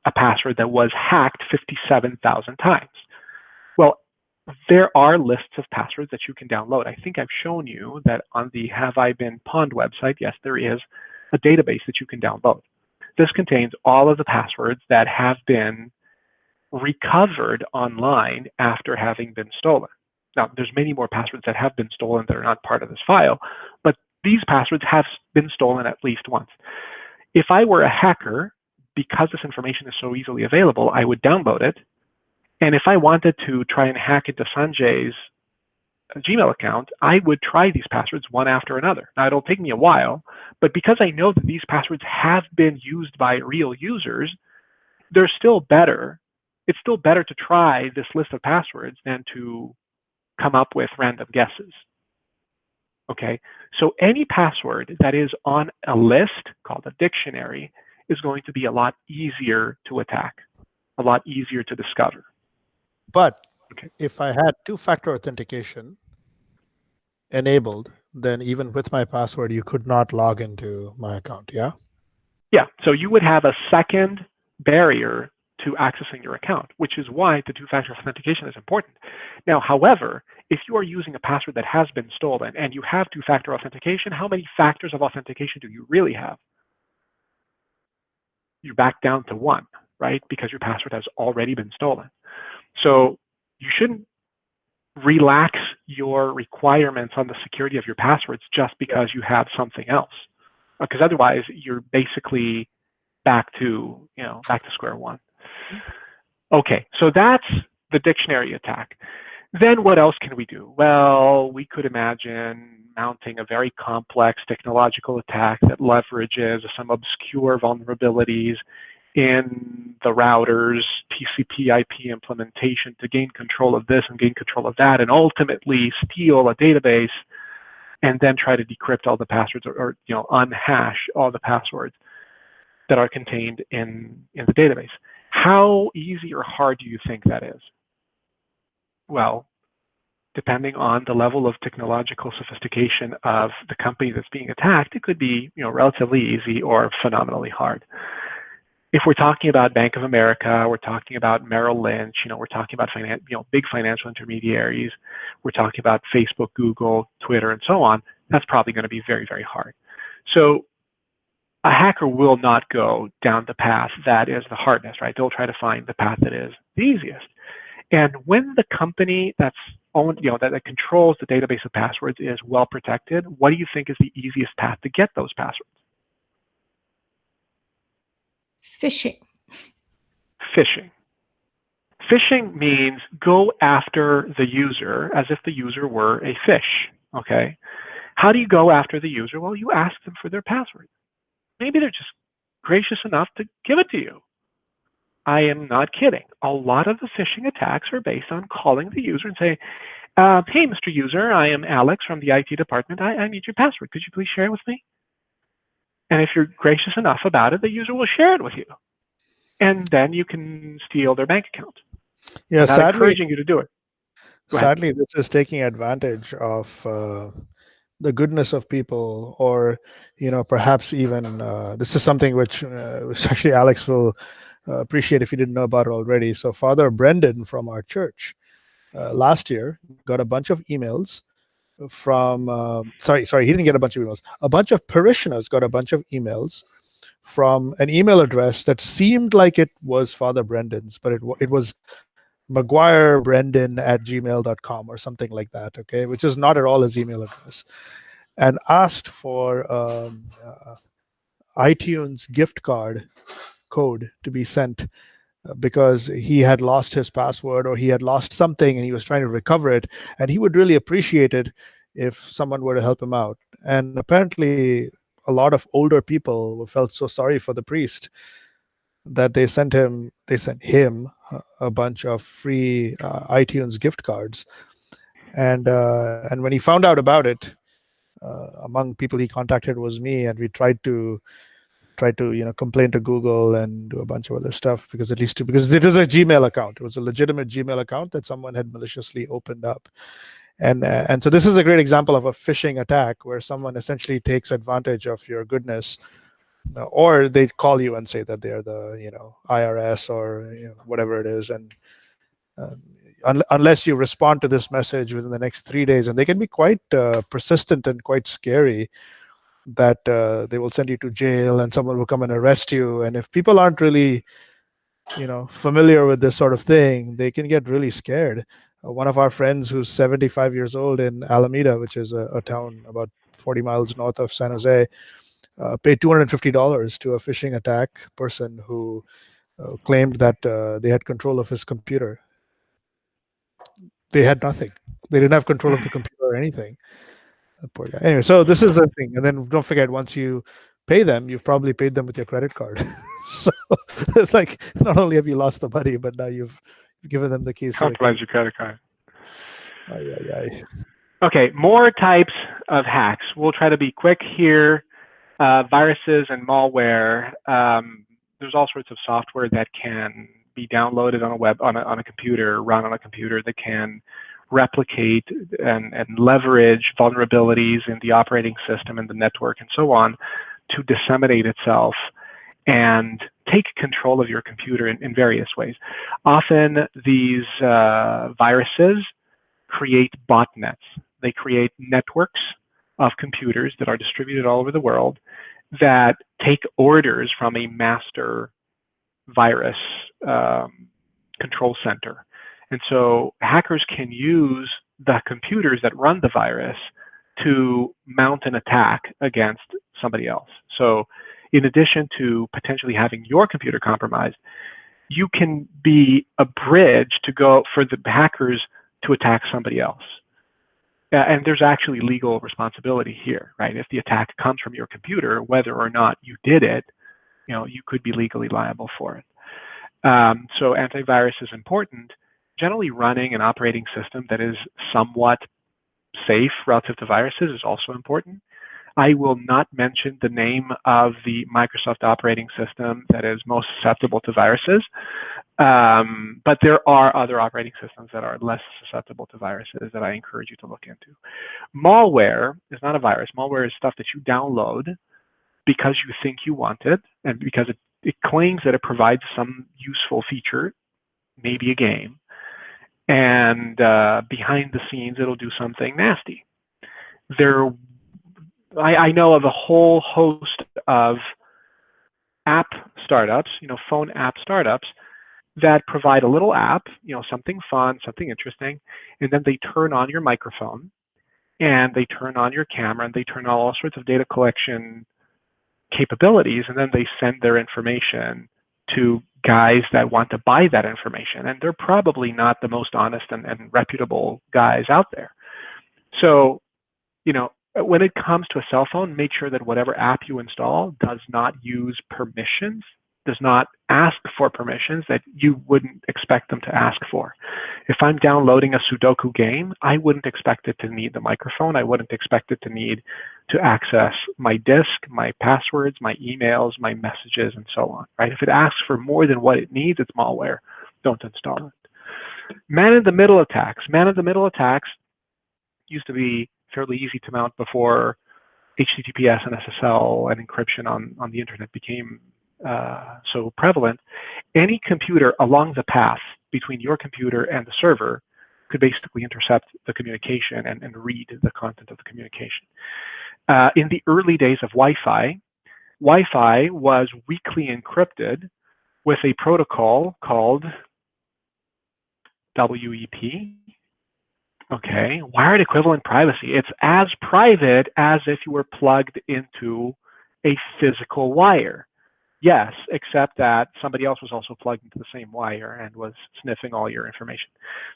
a password that was hacked 57,000 times. Well, there are lists of passwords that you can download. I think I've shown you that on the Have I Been Pwned website, yes, there is a database that you can download. This contains all of the passwords that have been recovered online after having been stolen. Now, there's many more passwords that have been stolen that are not part of this file, but these passwords have been stolen at least once. If I were a hacker, because this information is so easily available, I would download it. And if I wanted to try and hack into Sanjay's Gmail account, I would try these passwords one after another. Now, it'll take me a while, but because I know that these passwords have been used by real users, they're still better. It's still better to try this list of passwords than to come up with random guesses. Okay, so any password that is on a list called a dictionary is going to be a lot easier to attack, a lot easier to discover. But okay, if I had two-factor authentication enabled, then even with my password, you could not log into my account, yeah? Yeah, so you would have a second barrier to accessing your account, which is why the two-factor authentication is important. Now, however, if you are using a password that has been stolen and you have two-factor authentication, how many factors of authentication do you really have? You're back down to one, right? Because your password has already been stolen. So you shouldn't relax your requirements on the security of your passwords just because you have something else, because otherwise you're basically back to square one. Okay, so that's the dictionary attack. Then what else can we do? Well, we could imagine mounting a very complex technological attack that leverages some obscure vulnerabilities in the router's TCP/IP implementation to gain control of this and gain control of that, and ultimately steal a database and then try to decrypt all the passwords or unhash all the passwords that are contained in the database. How easy or hard do you think that is? Well, depending on the level of technological sophistication of the company that's being attacked, it could be relatively easy or phenomenally hard. If we're talking about Bank of America, we're talking about Merrill Lynch, we're talking about big financial intermediaries, we're talking about Facebook, Google, Twitter, and so on, that's probably going to be very, very hard. So a hacker will not go down the path that is the hardest, right? They'll try to find the path that is the easiest. And when the company that's owned, that controls the database of passwords is well protected, what do you think is the easiest path to get those passwords? Phishing. Phishing. Phishing means go after the user as if the user were a fish, okay? How do you go after the user? Well, you ask them for their password. Maybe they're just gracious enough to give it to you. I am not kidding. A lot of the phishing attacks are based on calling the user and saying, hey, Mr. User, I am Alex from the IT department. I need your password. Could you please share it with me? And if you're gracious enough about it, the user will share it with you. And then you can steal their bank account. Yeah, I'm not encouraging you to do it. Sadly, this is taking advantage of the goodness of people, or perhaps even this is something which actually Alex will appreciate if you didn't know about it already. So Father Brendan from our church last year got a bunch of emails from sorry, he didn't get a bunch of emails. A bunch of parishioners got a bunch of emails from an email address that seemed like it was Father Brendan's, but it was McGuireBrendan@gmail.com or something like that, okay, which is not at all his email address, and asked for iTunes gift card code to be sent because he had lost his password or he had lost something and he was trying to recover it, and he would really appreciate it if someone were to help him out. And apparently a lot of older people felt so sorry for the priest that they sent him a bunch of free iTunes gift cards. And when he found out about it, among people he contacted was me, and we tried to complain to Google and do a bunch of other stuff, because it is a Gmail account. It was a legitimate Gmail account that someone had maliciously opened up. And so this is a great example of a phishing attack where someone essentially takes advantage of your goodness, or they call you and say that they're the IRS or whatever it is, and unless you respond to this message within the next 3 days, and they can be quite persistent and quite scary, that they will send you to jail and someone will come and arrest you. And if people aren't really familiar with this sort of thing, they can get really scared. One of our friends who's 75 years old in Alameda, which is a town about 40 miles north of San Jose, paid $250 to a phishing attack person who claimed that they had control of his computer. They had nothing. They didn't have control of the computer or anything. Poor guy. Anyway, so this is the thing. And then don't forget, once you pay them, you've probably paid them with your credit card. So it's like, not only have you lost the money, but now you've given them the keys. Compromise your credit card. Aye. Okay, more types of hacks. We'll try to be quick here. Viruses and malware. There's all sorts of software that can be downloaded on a computer, run on a computer, that can replicate and leverage vulnerabilities in the operating system and the network and so on to disseminate itself and take control of your computer in various ways. Often these viruses create botnets. They create networks of computers that are distributed all over the world that take orders from a master virus control center. And so hackers can use the computers that run the virus to mount an attack against somebody else. So in addition to potentially having your computer compromised, you can be a bridge to go for the hackers to attack somebody else. And there's actually legal responsibility here, right? If the attack comes from your computer, whether or not you did it, you could be legally liable for it. So antivirus is important. Generally, running an operating system that is somewhat safe relative to viruses is also important. I will not mention the name of the Microsoft operating system that is most susceptible to viruses, but there are other operating systems that are less susceptible to viruses that I encourage you to look into. Malware is not a virus. Malware is stuff that you download because you think you want it, and because it claims that it provides some useful feature, maybe a game, and behind the scenes it'll do something nasty. I know of a whole host of app startups, phone app startups, that provide a little app, something fun, something interesting, and then they turn on your microphone, and they turn on your camera, and they turn on all sorts of data collection capabilities, and then they send their information to guys that want to buy that information. And they're probably not the most honest and reputable guys out there. So, when it comes to a cell phone, make sure that whatever app you install does not use permissions, does not ask for permissions that you wouldn't expect them to ask for. If I'm downloading a Sudoku game, I wouldn't expect it to need the microphone. I wouldn't expect it to need to access my disk, my passwords, my emails, my messages, and so on, right? If it asks for more than what it needs, it's malware. Don't install it. Man-in-the-middle attacks. Man-in-the-middle attacks used to be fairly easy to mount before HTTPS and SSL and encryption on the internet became so prevalent. Any computer along the path between your computer and the server could basically intercept the communication and read the content of the communication. In the early days of Wi-Fi, Wi-Fi was weakly encrypted with a protocol called WEP. Okay, wired equivalent privacy. It's as private as if you were plugged into a physical wire. Yes, except that somebody else was also plugged into the same wire and was sniffing all your information.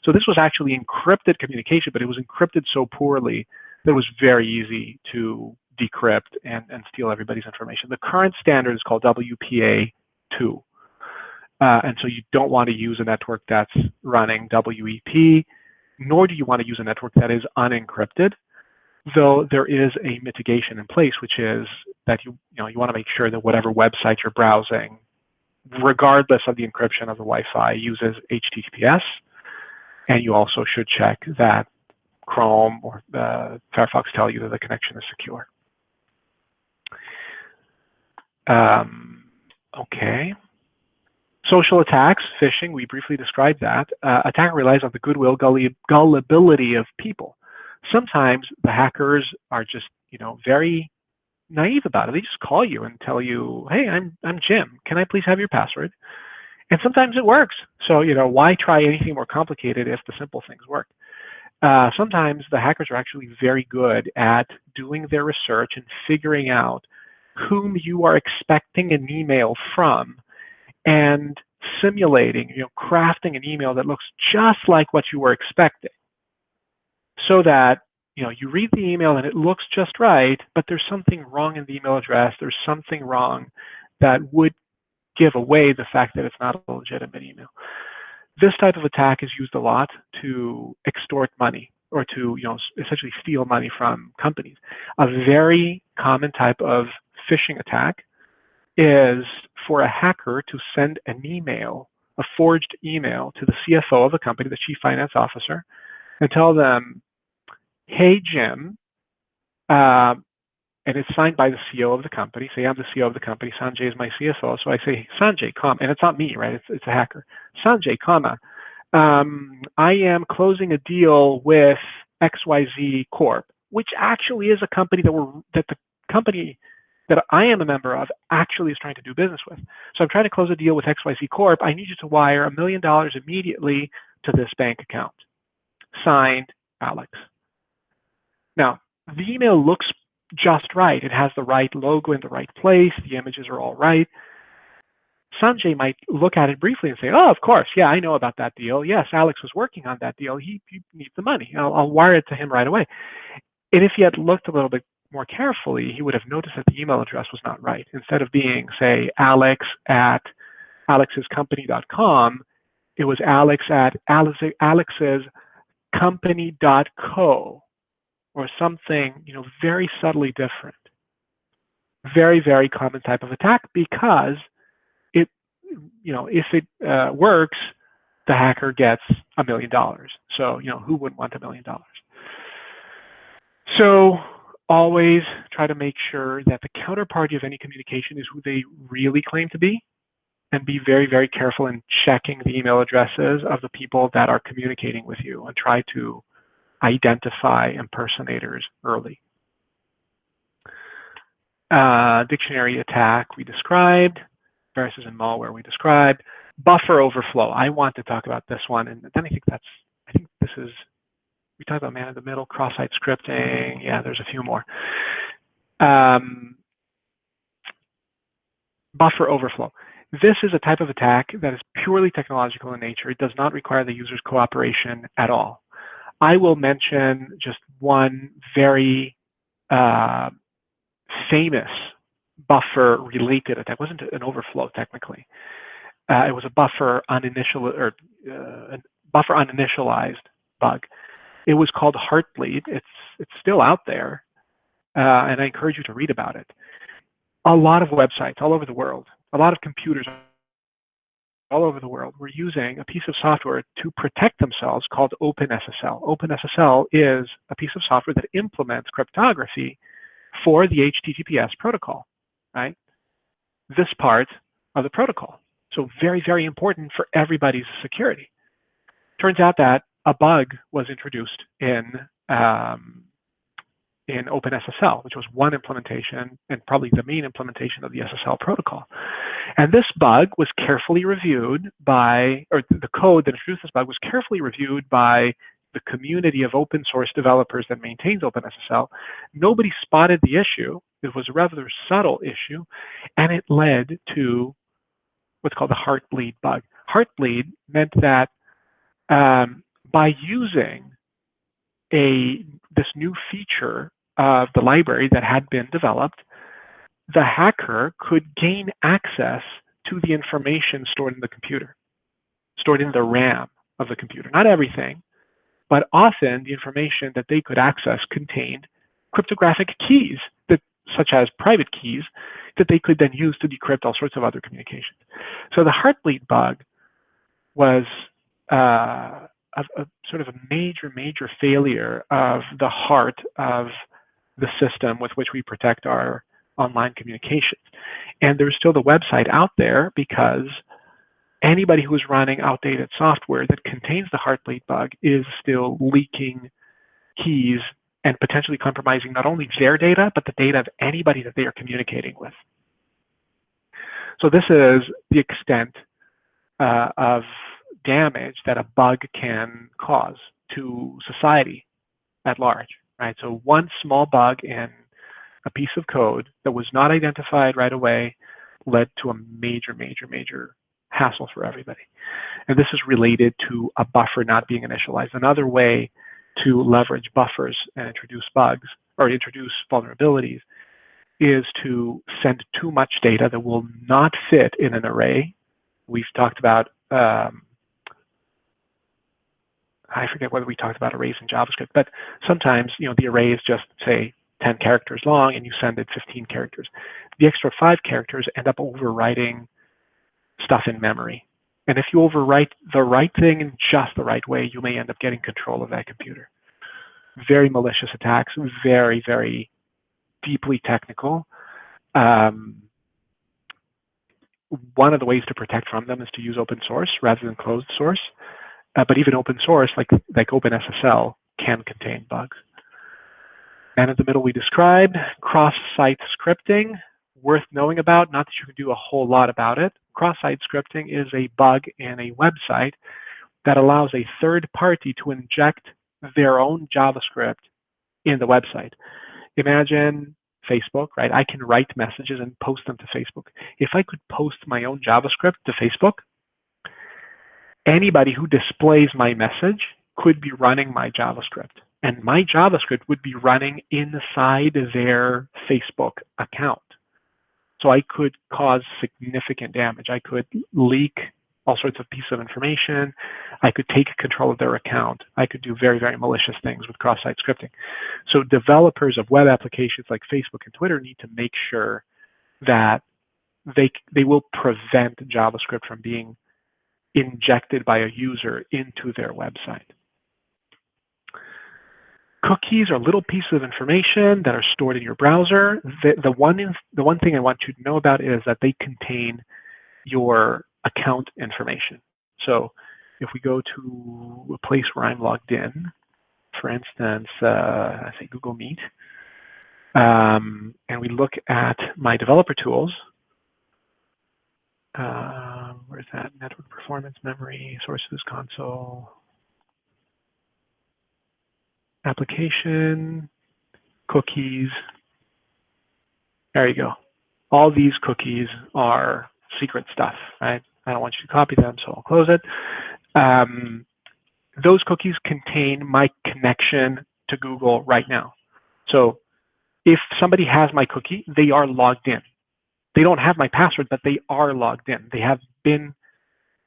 So this was actually encrypted communication, but it was encrypted so poorly that it was very easy to decrypt and steal everybody's information. The current standard is called WPA2. And so you don't want to use a network that's running WEP, nor do you want to use a network that is unencrypted, though there is a mitigation in place, which is that you want to make sure that whatever website you're browsing, regardless of the encryption of the Wi-Fi, uses HTTPS, and you also should check that Chrome or Firefox tell you that the connection is secure. Okay. Social attacks, phishing, we briefly described that. Attacker relies on the goodwill, gullibility of people. Sometimes the hackers are just, very naive about it. They just call you and tell you, hey, I'm Jim. Can I please have your password? And sometimes it works. So, why try anything more complicated if the simple things work? Sometimes the hackers are actually very good at doing their research and figuring out whom you are expecting an email from, and simulating, crafting an email that looks just like what you were expecting, so that you read the email and it looks just right, but there's something wrong in the email address. There's something wrong that would give away the fact that it's not a legitimate email. This type of attack is used a lot to extort money or to essentially steal money from companies. A very common type of phishing attack is for a hacker to send an email, a forged email, to the CFO of a company, the chief finance officer, and tell them, hey, Jim, and it's signed by the CEO of the company. Say, I'm the CEO of the company. Sanjay is my CFO. So I say, Sanjay, and it's not me, right? It's a hacker. Sanjay, I am closing a deal with XYZ Corp, which actually is a company that the company that I am a member of actually is trying to do business with. So I'm trying to close a deal with XYZ Corp. I need you to wire $1 million immediately to this bank account. Signed, Alex. Now, the email looks just right. It has the right logo in the right place. The images are all right. Sanjay might look at it briefly and say, oh, of course, yeah, I know about that deal. Yes, Alex was working on that deal. He needs the money. I'll wire it to him right away. And if he had looked a little bit more carefully, he would have noticed that the email address was not right. Instead of being, say, alex@alexscompany.com, it was alex@alexscompany.co, or something, very subtly different. Very, very common type of attack, because it, if it works, the hacker gets $1 million. So, who wouldn't want $1 million? So always try to make sure that the counterparty of any communication is who they really claim to be, and be very, very careful in checking the email addresses of the people that are communicating with you, and try to identify impersonators early. Dictionary attack we described, viruses and malware we described. Buffer overflow, I want to talk about this one, and then I think this is, we talked about man in the middle, cross-site scripting. Yeah, there's a few more. Buffer overflow. This is a type of attack that is purely technological in nature. It does not require the user's cooperation at all. I will mention just one very famous buffer-related attack. It wasn't an overflow technically. It was a buffer uninitialized bug. It was called Heartbleed. It's still out there, and I encourage you to read about it. A lot of websites all over the world, a lot of computers all over the world were using a piece of software to protect themselves called OpenSSL. OpenSSL is a piece of software that implements cryptography for the HTTPS protocol, right? This part of the protocol. So very, very important for everybody's security. Turns out that a bug was introduced in OpenSSL, which was one implementation and probably the main implementation of the SSL protocol. And this bug was carefully reviewed by, or the code that introduced this bug was carefully reviewed by the community of open source developers that maintains OpenSSL. Nobody spotted the issue. It was a rather subtle issue, and it led to what's called the Heartbleed bug. Heartbleed meant that by using this new feature of the library that had been developed, the hacker could gain access to the information stored in the computer, stored in the RAM of the computer. Not everything, but often the information that they could access contained cryptographic keys, such as private keys, that they could then use to decrypt all sorts of other communications. So the Heartbleed bug was a sort of a major, major failure of the heart of the system with which we protect our online communications. And there's still the website out there because anybody who is running outdated software that contains the Heartbleed bug is still leaking keys and potentially compromising not only their data, but the data of anybody that they are communicating with. So this is the extent of damage that a bug can cause to society at large, right? So one small bug in a piece of code that was not identified right away led to a major, major, major hassle for everybody. And this is related to a buffer not being initialized. Another way to leverage buffers and introduce bugs or introduce vulnerabilities is to send too much data that will not fit in an array. We've talked about, I forget whether we talked about arrays in JavaScript, but sometimes, the array is just, say, 10 characters long and you send it 15 characters. The extra 5 characters end up overwriting stuff in memory. And if you overwrite the right thing in just the right way, you may end up getting control of that computer. Very malicious attacks, very, very deeply technical. One of the ways to protect from them is to use open source rather than closed source. But even open source, like OpenSSL, can contain bugs. And in the middle, we described cross-site scripting, worth knowing about, not that you can do a whole lot about it. Cross-site scripting is a bug in a website that allows a third party to inject their own JavaScript in the website. Imagine Facebook, right? I can write messages and post them to Facebook. If I could post my own JavaScript to Facebook, anybody who displays my message could be running my JavaScript. And my JavaScript would be running inside their Facebook account. So I could cause significant damage. I could leak all sorts of pieces of information. I could take control of their account. I could do very, very malicious things with cross-site scripting. So developers of web applications like Facebook and Twitter need to make sure that they will prevent JavaScript from being injected by a user into their website. Cookies are little pieces of information that are stored in your browser. The one thing I want you to know about is that they contain your account information. So if we go to a place where I'm logged in, for instance, I say Google Meet, and we look at my developer tools, where's that? Network performance, memory, sources, console, application, cookies. There you go. All these cookies are secret stuff, right? I don't want you to copy them, so I'll close it. Those cookies contain my connection to Google right now. So if somebody has my cookie, they are logged in. They don't have my password, but they are logged in. They have been,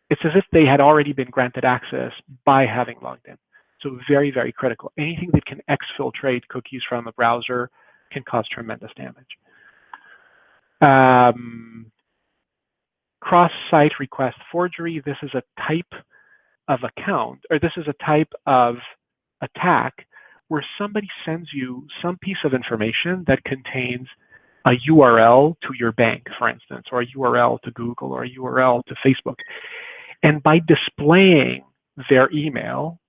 it's as if they had already been granted access by having logged in. So very, very critical. Anything that can exfiltrate cookies from the browser can cause tremendous damage. cross-site request forgery. This is a type of account, or this is a type of attack where somebody sends you some piece of information that contains a URL to your bank, for instance, or a URL to Google, or a URL to Facebook. And by displaying their email,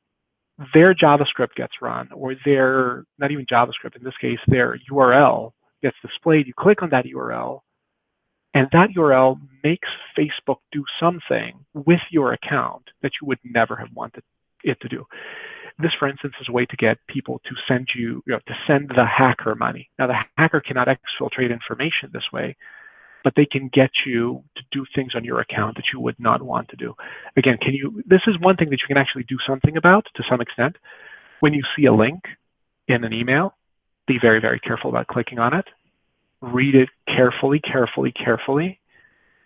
their JavaScript gets run, or their, not even JavaScript, in this case, their URL gets displayed. You click on that URL, and that URL makes Facebook do something with your account that you would never have wanted it to do. This, for instance, is a way to get people to send you, to send the hacker money. Now, the hacker cannot exfiltrate information this way, but they can get you to do things on your account that you would not want to do. Again, this is one thing that you can actually do something about to some extent. When you see a link in an email, be very, very careful about clicking on it. Read it carefully, carefully, carefully.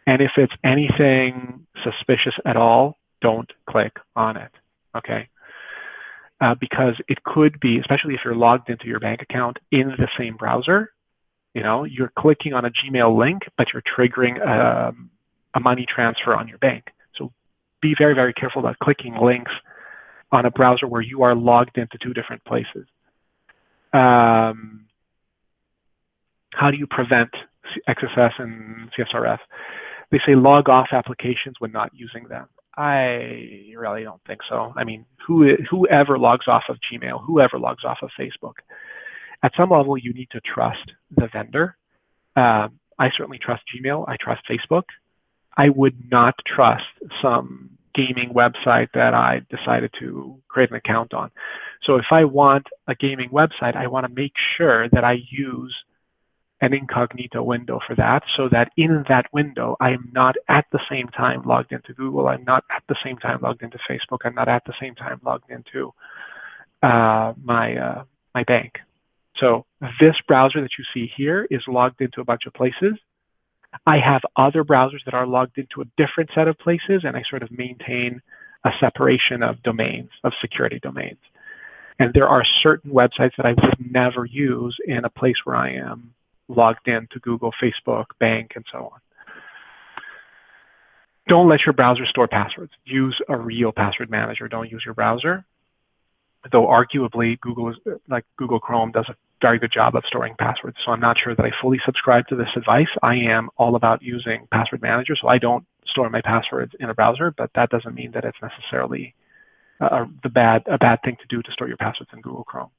And if it's anything suspicious at all, don't click on it, okay? Because it could be, especially if you're logged into your bank account in the same browser, you're clicking on a Gmail link, but you're triggering a money transfer on your bank. So be very, very careful about clicking links on a browser where you are logged into two different places. How do you prevent XSS and CSRF? They say log off applications when not using them. I really don't think so. I mean, whoever logs off of Gmail, whoever logs off of Facebook, at some level, you need to trust the vendor. I certainly trust Gmail. I trust Facebook. I would not trust some gaming website that I decided to create an account on. So if I want a gaming website, I want to make sure that I use an incognito window for that, so that in that window, I am not at the same time logged into Google. I'm not at the same time logged into Facebook. I'm not at the same time logged into my bank. So this browser that you see here is logged into a bunch of places. I have other browsers that are logged into a different set of places, and I sort of maintain a separation of domains, of security domains. And there are certain websites that I would never use in a place where I am logged into Google, Facebook, bank, and so on. Don't let your browser store passwords. Use a real password manager. Don't use your browser. Though arguably Google Chrome does a very good job of storing passwords. So I'm not sure that I fully subscribe to this advice. I am all about using password manager, so I don't store my passwords in a browser, but that doesn't mean that it's necessarily a bad thing to do to store your passwords in Google Chrome.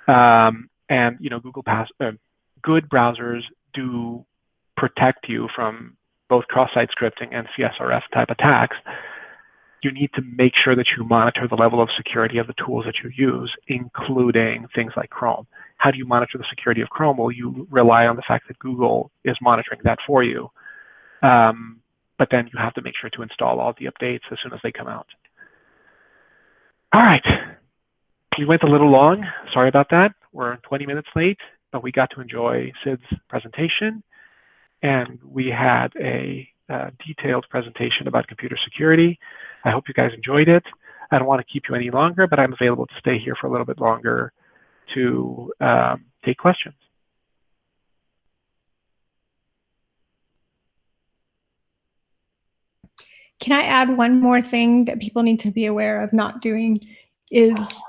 And good browsers do protect you from both cross-site scripting and CSRF type attacks. You need to make sure that you monitor the level of security of the tools that you use, including things like Chrome. How do you monitor the security of Chrome? Well, you rely on the fact that Google is monitoring that for you. But then you have to make sure to install all the updates as soon as they come out. All right. We went a little long. Sorry about that. We're 20 minutes late, but we got to enjoy Sid's presentation. And we had a detailed presentation about computer security. I hope you guys enjoyed it. I don't want to keep you any longer, but I'm available to stay here for a little bit longer to take questions. Can I add one more thing that people need to be aware of not doing is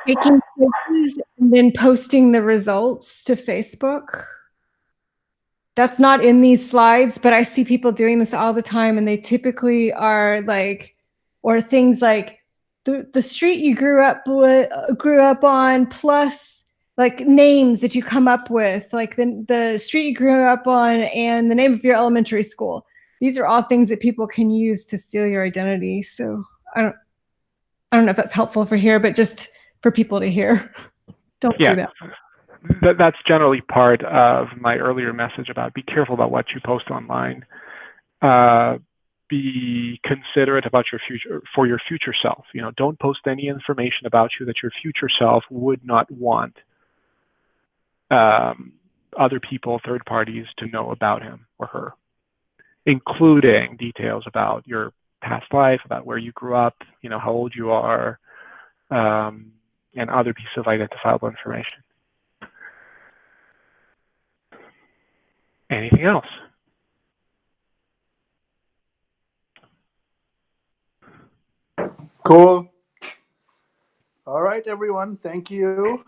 taking quizzes and then posting the results to Facebook? That's not in these slides, but I see people doing this all the time, and they typically are like, or things like the street you grew up on, plus like names that you come up with, like the street you grew up on and the name of your elementary school. These are all things that people can use to steal your identity. So I don't know if that's helpful for here, but just for people to hear, don't do that. That's generally part of my earlier message about be careful about what you post online. Be considerate about your future self. Don't post any information about you that your future self would not want other people, third parties, to know about him or her, including details about your past life, about where you grew up, how old you are, and other pieces of identifiable information. Anything else? Cool. All right, everyone. Thank you.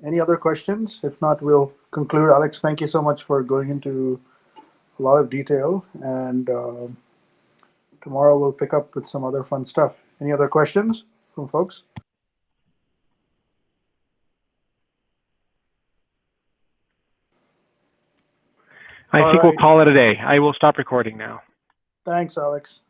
Any other questions? If not, we'll conclude. Alex, thank you so much for going into a lot of detail. And tomorrow we'll pick up with some other fun stuff. Any other questions from folks? I All think we'll right. call it a day. I will stop recording now. Thanks, Alex.